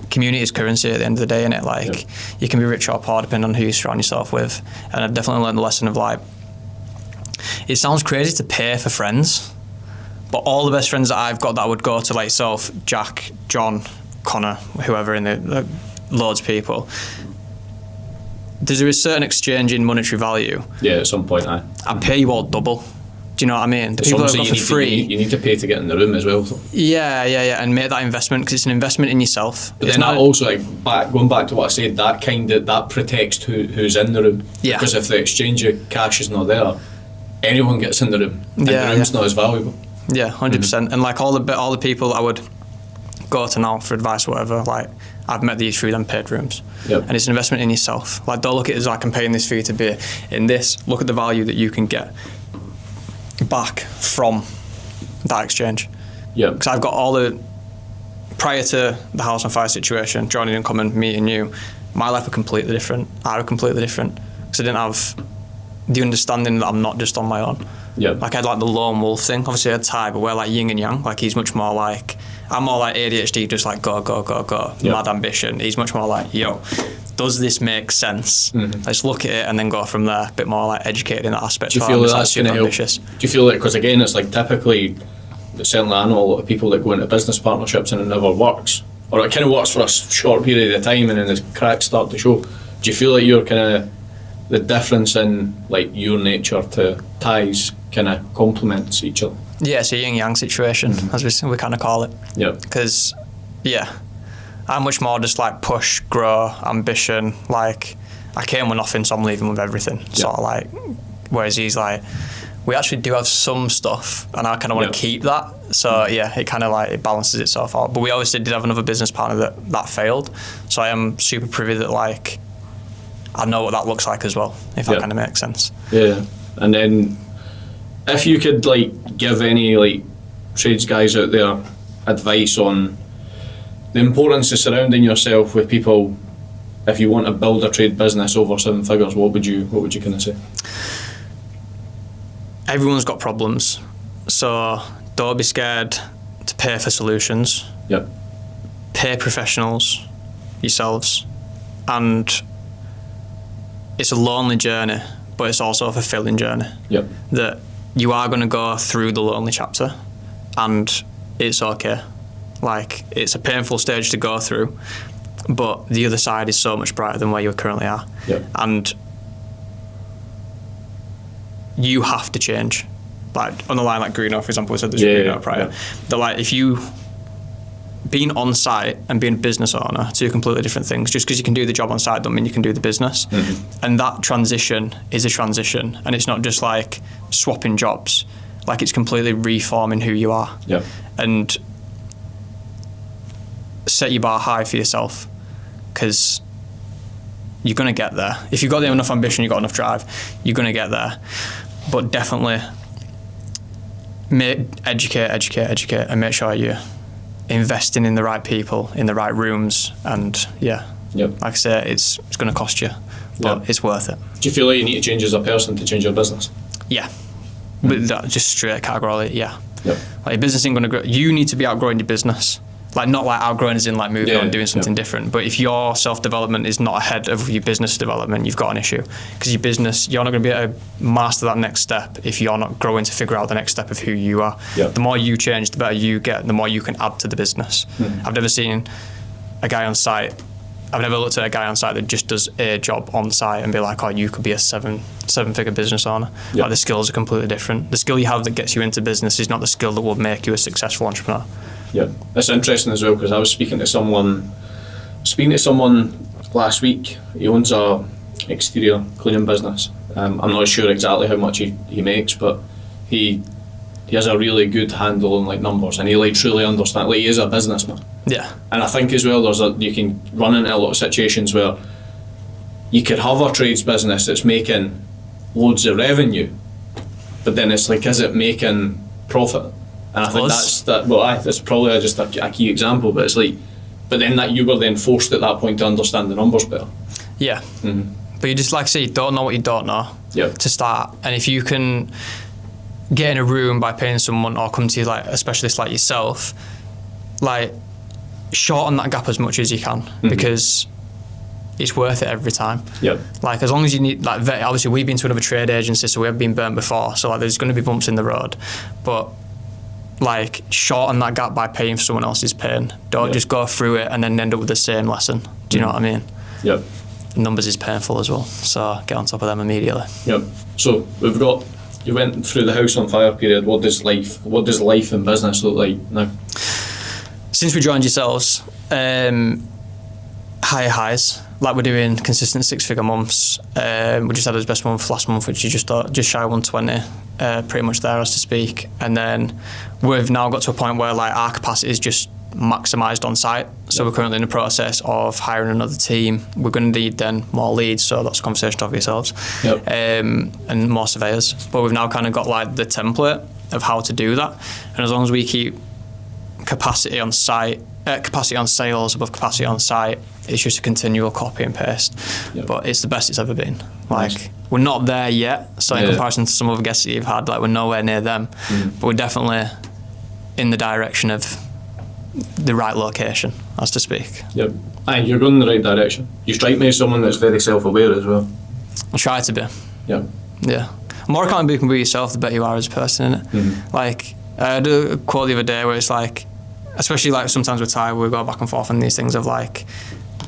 community is currency at the end of the day, innit? Like you can be rich or poor depending on who you surround yourself with. And I've definitely learned the lesson of like, it sounds crazy to pay for friends, but all the best friends that I've got that I would go to, like yourself, Jack, John, Connor, whoever in the loads of people, there's a certain exchange in monetary value. At some point I pay you all double. Do you know what I mean? The people that have got for free, you need to pay to get in the room as well. And make that investment, because it's an investment in yourself. But then that also, like going back to what I said, that protects who's in the room. Because if the exchange of cash is not there, anyone gets in the room, and the room's not as valuable. 100%. And like all the people I would go to now for advice or whatever, like I've met these through them paid rooms. And it's an investment in yourself. Like don't look at it as like I'm paying this fee to be in this. Look at the value that you can get back from that exchange. Because I've got all the, prior to the house on fire situation, joining Uncommon, meeting you, my life was completely different. I was completely different because I didn't have the understanding that I'm not just on my own. Like I had like the lone wolf thing. Obviously I had Ty, but we're like yin and yang. Like he's much more like, I'm more like ADHD, just like go, mad ambition. He's much more like, yo, does this make sense? Let's look at it and then go from there. A bit more like educated in that aspect. Do you feel that's going to help? Do you feel like, because again, it's like typically, certainly I know a lot of people that go into business partnerships and it never works, or it kind of works for a short period of time and then the cracks start to show. Do you feel like you're kind of the difference in like your nature to Ty's kind of complements each other? Yeah, it's a yin yang situation, as we kind of call it. Yeah. Because, yeah, I'm much more just like push, grow, ambition. Like, I came with nothing, so I'm leaving with everything. Sort of like, whereas he's like, we actually do have some stuff, and I kind of want to keep that. So yeah, it kind of like it balances itself out. But we obviously did have another business partner that failed. So I am super privy that like I know what that looks like as well, if that kind of makes sense. Yeah, and then if you could like give any like trades guys out there advice on the importance of surrounding yourself with people if you want to build a trade business over 7 figures, what would you kind of say? Everyone's got problems, so don't be scared to pay for solutions. Yep. Pay professionals yourselves, and it's a lonely journey, but it's also a fulfilling journey. Yep. That you are going to go through the lonely chapter, and it's okay. Like, it's a painful stage to go through, but the other side is so much brighter than where you currently are. Yep. And you have to change. Like on the line, like Greenough, for example, we said this Greenough prior. That like if you being on site and being a business owner, two completely different things. Just because you can do the job on site don't mean you can do the business. And that transition is a transition, and it's not just like swapping jobs. Like it's completely reforming who you are. Yep. And set your bar high for yourself, because you're going to get there. If you've got enough ambition, you've got enough drive, you're going to get there. But definitely educate, and make sure you're investing in the right people, in the right rooms, and like I say, it's going to cost you, but it's worth it. Do you feel like you need to change as a person to change your business? Yeah. But that, just straight categorically, yeah. Yep. Like your business ain't going to grow. You need to be outgrowing your business. Like not like outgrowing as in like moving on and doing something different, but if your self-development is not ahead of your business development, you've got an issue, because your business, you're not going to be able to master that next step if you're not growing to figure out the next step of who you are. Yep. The more you change, the better you get, the more you can add to the business. I've never seen a guy on site, I've never looked at a guy on site that just does a job on site and be like, oh, you could be a seven-figure business owner. Yep. Like the skills are completely different. The skill you have that gets you into business is not the skill that will make you a successful entrepreneur. Yeah, it's interesting as well, because I was speaking to someone last week. He owns a exterior cleaning business. I'm not sure exactly how much he makes, but he has a really good handle on like numbers, and he like truly understands. Like he is a businessman. Yeah. And I think as well, you can run into a lot of situations where you could have a trades business that's making loads of revenue, but then it's like, is it making profit? And I think that's probably just a key example, but it's like, but then that you were then forced at that point to understand the numbers better. Yeah. But you just, like I say, you don't know what you don't know to start. And if you can get in a room by paying someone or come to like a specialist like yourself, like shorten that gap as much as you can, because it's worth it every time. Yep. Like as long as you need, like obviously we've been to another trade agency, so we have been burnt before, so like there's going to be bumps in the road, but like shorten that gap by paying for someone else's pain. Don't just go through it and then end up with the same lesson. Do you know what I mean? Yep. Numbers is painful as well, so get on top of them immediately. Yep. So you went through the house on fire period. What does life and business look like now? Since we joined yourselves, higher highs. Like we're doing consistent 6-figure months. We just had his best month last month, which is just shy of 120, pretty much there as to speak. And then we've now got to a point where like our capacity is just maximised on site. So we're currently in the process of hiring another team. We're going to need then more leads, so that's a conversation to have with yourselves. Yep. And more surveyors. But we've now kind of got like the template of how to do that. And as long as we keep capacity on site, capacity on sales above capacity on site, it's just a continual copy and paste. Yep. But it's the best it's ever been. Like we're not there yet, so in comparison to some other guests that you've had, like we're nowhere near them, but we're definitely in the direction of the right location, as to speak. Yep. Aye, you're going in the right direction. You strike me as someone that's very self-aware as well. I try to be. Yep. Yeah. The more accountable you can be yourself, the better you are as a person, innit? Like I had a quote the other day where it's like, especially like sometimes with Ty, we go back and forth on these things of like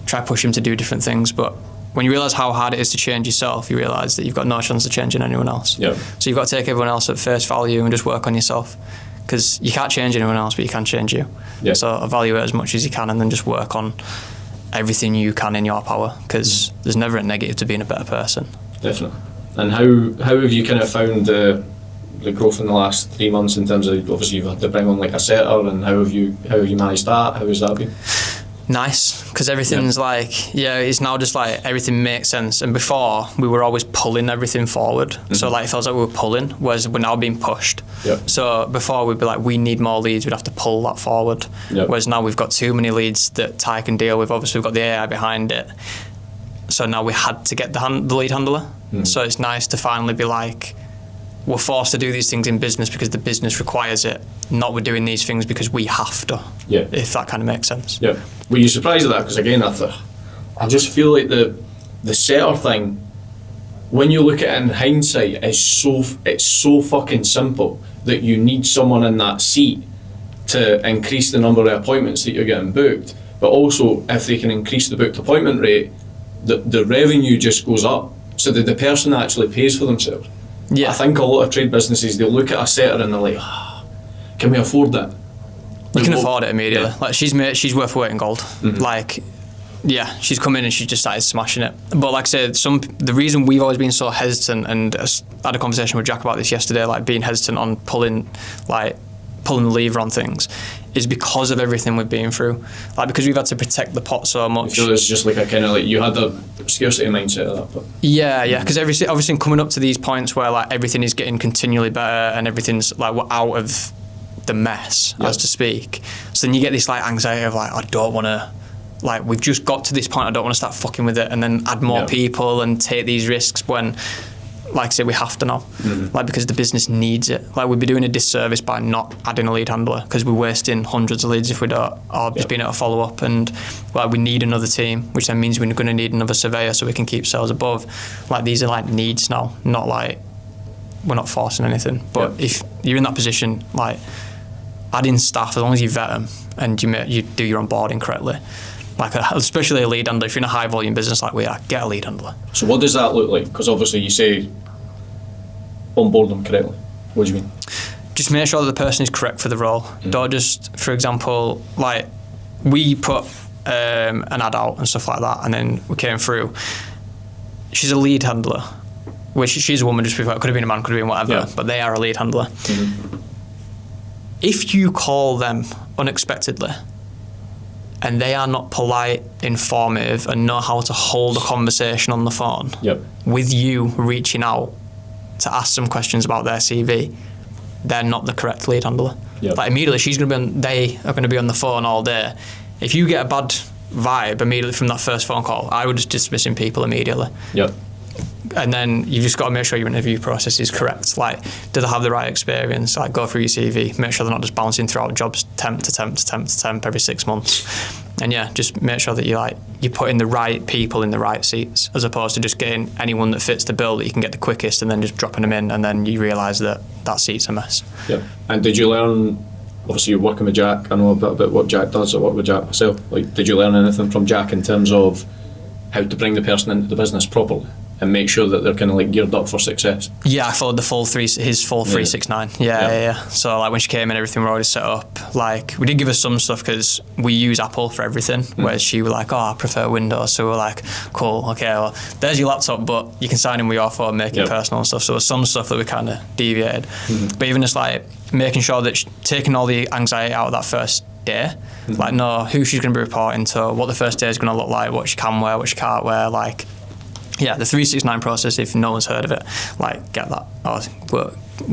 try to push him to do different things, but when you realise how hard it is to change yourself, you realise that you've got no chance of changing anyone else. Yeah. So you've got to take everyone else at face value and just work on yourself, because you can't change anyone else, but you can change you. Yeah. So evaluate as much as you can, and then just work on everything you can in your power, because there's never a negative to being a better person. Definitely. And how have you kind of found the growth in the last 3 months in terms of, obviously you've had to bring on like a setter, and how have you managed that? How has that been? Nice, because everything's it's now just like everything makes sense. And before, we were always pulling everything forward. So like it feels like we were pulling, whereas we're now being pushed. Yep. So before we'd be like, we need more leads, we'd have to pull that forward. Yep. Whereas now we've got too many leads that Ty can deal with. Obviously we've got the AI behind it. So now we had to get the lead handler. So it's nice to finally be like, we're forced to do these things in business because the business requires it, not we're doing these things because we have to. Yeah. If that kind of makes sense. Yeah. Were you surprised at that? Because again, I just feel like the setter thing, when you look at it in hindsight, it's so fucking simple that you need someone in that seat to increase the number of appointments that you're getting booked. But also, if they can increase the booked appointment rate, the revenue just goes up, so that the person actually pays for themselves. Yeah. I think a lot of trade businesses, they look at a setter and they're like, can we afford that? You can afford it immediately. Yeah. Like she's worth her weight in gold. Like, yeah, she's come in and she just started smashing it. But like I said, the reason we've always been so hesitant, and I had a conversation with Jack about this yesterday, like being hesitant on pulling the lever on things, is because of everything we've been through. Like, because we've had to protect the pot so much. I feel it's just like a kind of like, you had the scarcity mindset of that. But Yeah, because everything coming up to these points where like everything is getting continually better and everything's like we're out of the mess, as to speak. So then you get this like anxiety of like, I don't want to, like, we've just got to this point, I don't want to start fucking with it and then add more people and take these risks when, like I say, we have to now, like, because the business needs it. Like, we'd be doing a disservice by not adding a lead handler, because we're wasting hundreds of leads if we don't, or just being able to follow up. And like, we need another team, which then means we're going to need another surveyor so we can keep sales above. Like, these are like needs now, not like we're not forcing anything. But if you're in that position, like, adding staff, as long as you vet them and you do your onboarding correctly, like especially a lead handler, if you're in a high volume business like we are, get a lead handler. So what does that look like? Because obviously you say onboard them correctly. What do you mean? Just make sure that the person is correct for the role. Don't just, for example, like we put an ad out and stuff like that, and then we came through. She's a lead handler, which she's a woman, just before, it could have been a man, could have been whatever, but they are a lead handler. If you call them unexpectedly and they are not polite, informative, and know how to hold a conversation on the phone with you reaching out to ask some questions about their CV, they're not the correct lead handler. Like, immediately they are going to be on the phone all day. If you get a bad vibe immediately from that first phone call, I would just dismissing people immediately. And then you just got to make sure your interview process is correct. Like, do they have the right experience? Like, go through your CV, make sure they're not just bouncing throughout jobs, temp to temp to temp to temp every 6 months. And yeah, just make sure that you're putting the right people in the right seats, as opposed to just getting anyone that fits the bill that you can get the quickest and then just dropping them in, and then you realise that seat's a mess. And did you learn, obviously you're working with Jack, I know a bit about what Jack does, I work with Jack myself. Like, did you learn anything from Jack in terms of how to bring the person into the business properly and make sure that they're kind of like geared up for success? Yeah, I followed his full 369. Yeah. So like when she came in, everything were already set up. Like, we did give her some stuff because we use Apple for everything, whereas she was like, I prefer Windows. So we were like, cool, okay, well, there's your laptop, but you can sign in with your phone, make it personal and stuff. So there's some stuff that we kind of deviated. But even just like making sure that taking all the anxiety out of that first day, like know who she's going to be reporting to, what the first day is going to look like, what she can wear, what she can't wear, like, yeah, the 369 process, if no one's heard of it, like, get that.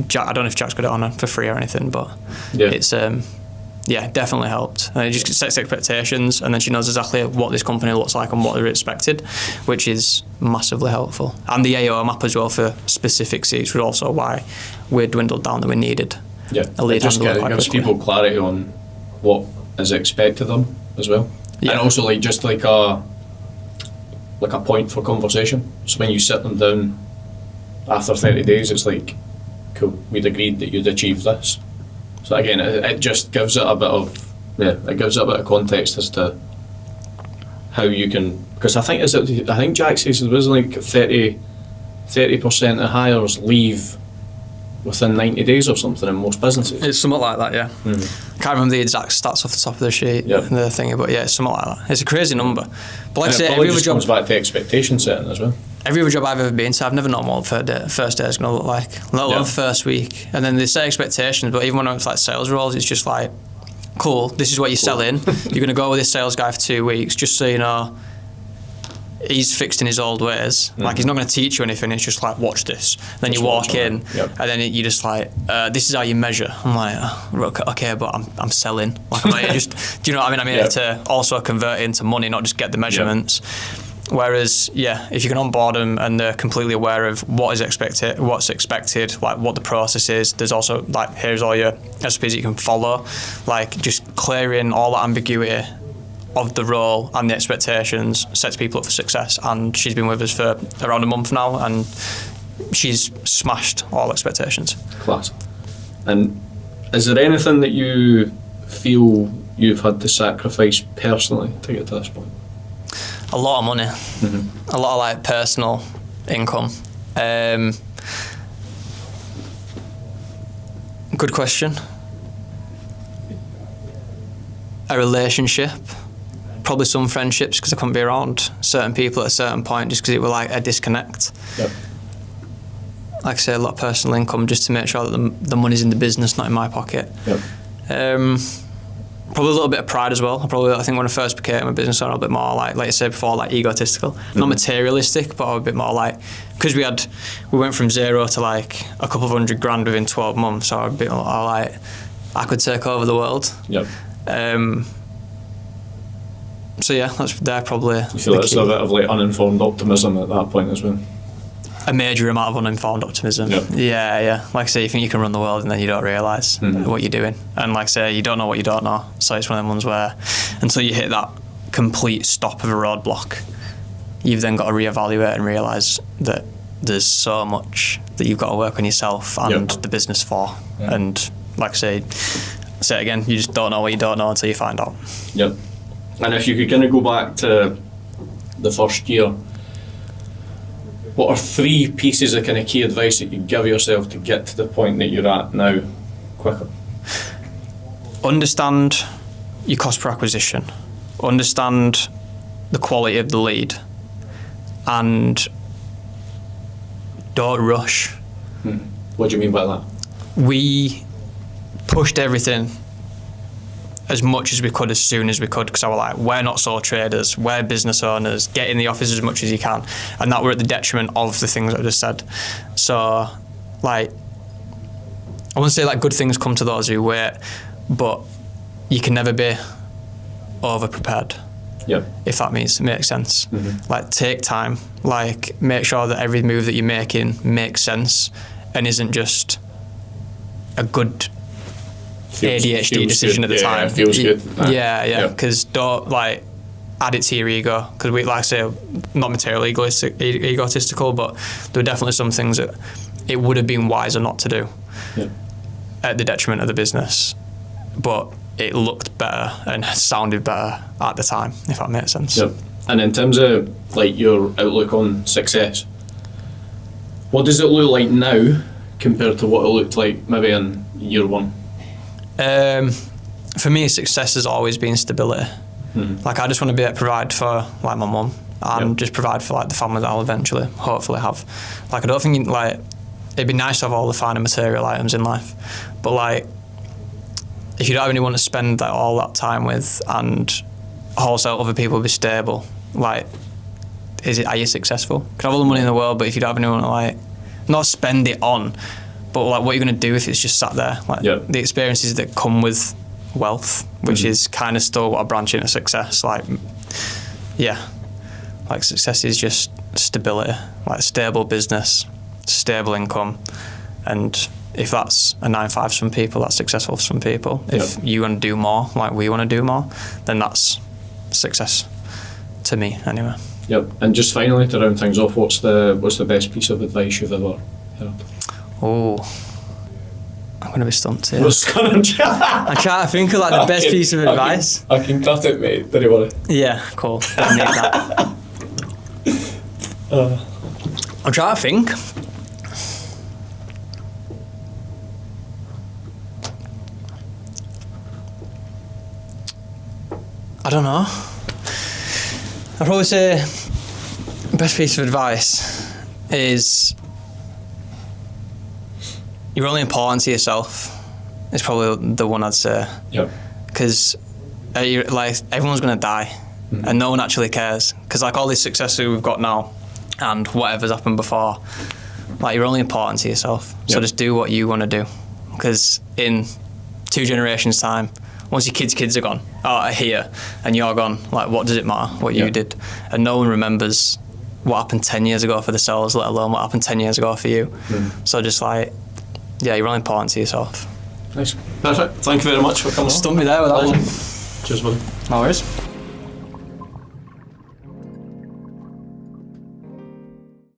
Jack, I don't know if Jack's got it on for free or anything, but it's, definitely helped. And it just sets expectations, and then she knows exactly what this company looks like and what they're expected, which is massively helpful. And the AO map as well for specific seats was also why we dwindled down that we needed a lead handler. It gives people clarity on what is expected of them as well. And also like just like a point for conversation. So when you sit them down after 30 days, it's like, cool, we'd agreed that you'd achieve this. So again, it just gives it a bit of context as to how you can, because I think Jack says it was like 30% of hires leave within 90 days or something in most businesses. It's something like that, yeah. Can't remember the exact stats off the top of the sheet, the thingy, but yeah, it's something like that. It's a crazy number. But like I say, every other job comes back to expectation setting as well. Every other job I've ever been to, I've never known what the first day is going to look like, let alone the first week. And then they set expectations, but even when it's like sales roles, it's just like, cool, this is what you're selling. You're going to go with this sales guy for 2 weeks, just so you know he's fixed in his old ways. Like, he's not going to teach you anything. It's just like, watch this. Then you walk in, and then you're just like, this is how you measure. I'm like, okay, but I'm selling. Like, I'm here just, do you know what I mean? I'm here to also convert it into money, not just get the measurements. Whereas, if you can onboard them and they're completely aware of what's expected, like what the process is. There's also like, here's all your SOPs that you can follow. Like, just clearing all that ambiguity of the role and the expectations sets people up for success. And she's been with us for around a month now, and she's smashed all expectations. Class. And is there anything that you feel you've had to sacrifice personally to get to this point? A lot of money, a lot of like personal income. Good question. A relationship, probably some friendships, because I couldn't be around certain people at a certain point just because it was like a disconnect. Like I say, a lot of personal income just to make sure that the money's in the business, not in my pocket. Probably a little bit of pride as well. I think when I first became a business owner, a bit more like I said before, like egotistical, not materialistic, but a bit more like, because we went from zero to like a couple of $100,000 within 12 months. So a bit more like, I could take over the world. So yeah, they're probably. You feel that's a bit of like uninformed optimism at that point as well. A major amount of uninformed optimism. Yeah. Like I say, you think you can run the world and then you don't realise what you're doing. And like I say, you don't know what you don't know. So it's one of them ones where until you hit that complete stop of a roadblock, you've then got to reevaluate and realise that there's so much that you've got to work on yourself and the business for. And like I say it again, you just don't know what you don't know until you find out. And if you could kind of go back to the first year, what are 3 pieces of kind of key advice that you give yourself to get to the point that you're at now quicker? Understand your cost per acquisition. Understand the quality of the lead. And don't rush. What do you mean by that? We pushed everything as much as we could, as soon as we could, because I was like, we're not sole traders, we're business owners, get in the office as much as you can. And that were at the detriment of the things I just said. So, like, I wouldn't say like good things come to those who wait, but you can never be over-prepared. If that makes sense. Like, take time, like, make sure that every move that you're making makes sense and isn't just a good ADHD decision at the time. Feels good. Because don't like add it to your ego. Because we, like I say, not materially egotistical, but there were definitely some things that it would have been wiser not to do at the detriment of the business. But it looked better and sounded better at the time, if that makes sense. And in terms of like your outlook on success, what does it look like now compared to what it looked like maybe in year one? For me, success has always been stability. Like, I just want to be able to provide for like my mum and just provide for like the family that I'll eventually hopefully have. Like, I don't think like it'd be nice to have all the finer material items in life, but like if you don't have anyone to spend like all that time with and wholesale other people be stable, like are you successful? You can have all the money in the world, but if you don't have anyone to like not spend it on, but like what are you going to do if it's just sat there? Like the experiences that come with wealth, which is kind of still what I branch into success. Like success is just stability, like stable business, stable income, and if that's a 9-5 for some people, that's successful for some people. If you want to do more, like we want to do more, then that's success to me anyway. And just finally, to round things off, what's the best piece of advice you've ever heard? I'm going to be stumped here. What's going to I'm trying to think of like the best piece of advice. I can cut it, mate. Don't you worry. Yeah, cool. I need that. I'm trying to think. I don't know. I'd probably say the best piece of advice is you're only important to yourself. It's probably the one I'd say. Yep. Because like everyone's gonna die, and no one actually cares. Because like all this success that we've got now, and whatever's happened before, like you're only important to yourself. So Yep. just do what you want to do. Because in 2 generations' time, once your kids are gone, are here, and you're gone, like what does it matter what you did? And no one remembers what happened 10 years ago for the cells, let alone what happened 10 years ago for you. So just like, yeah, you're only important to yourself. Nice. Perfect. Thank you very much for coming on. Stumped me there with that one. Cheers, buddy. No worries.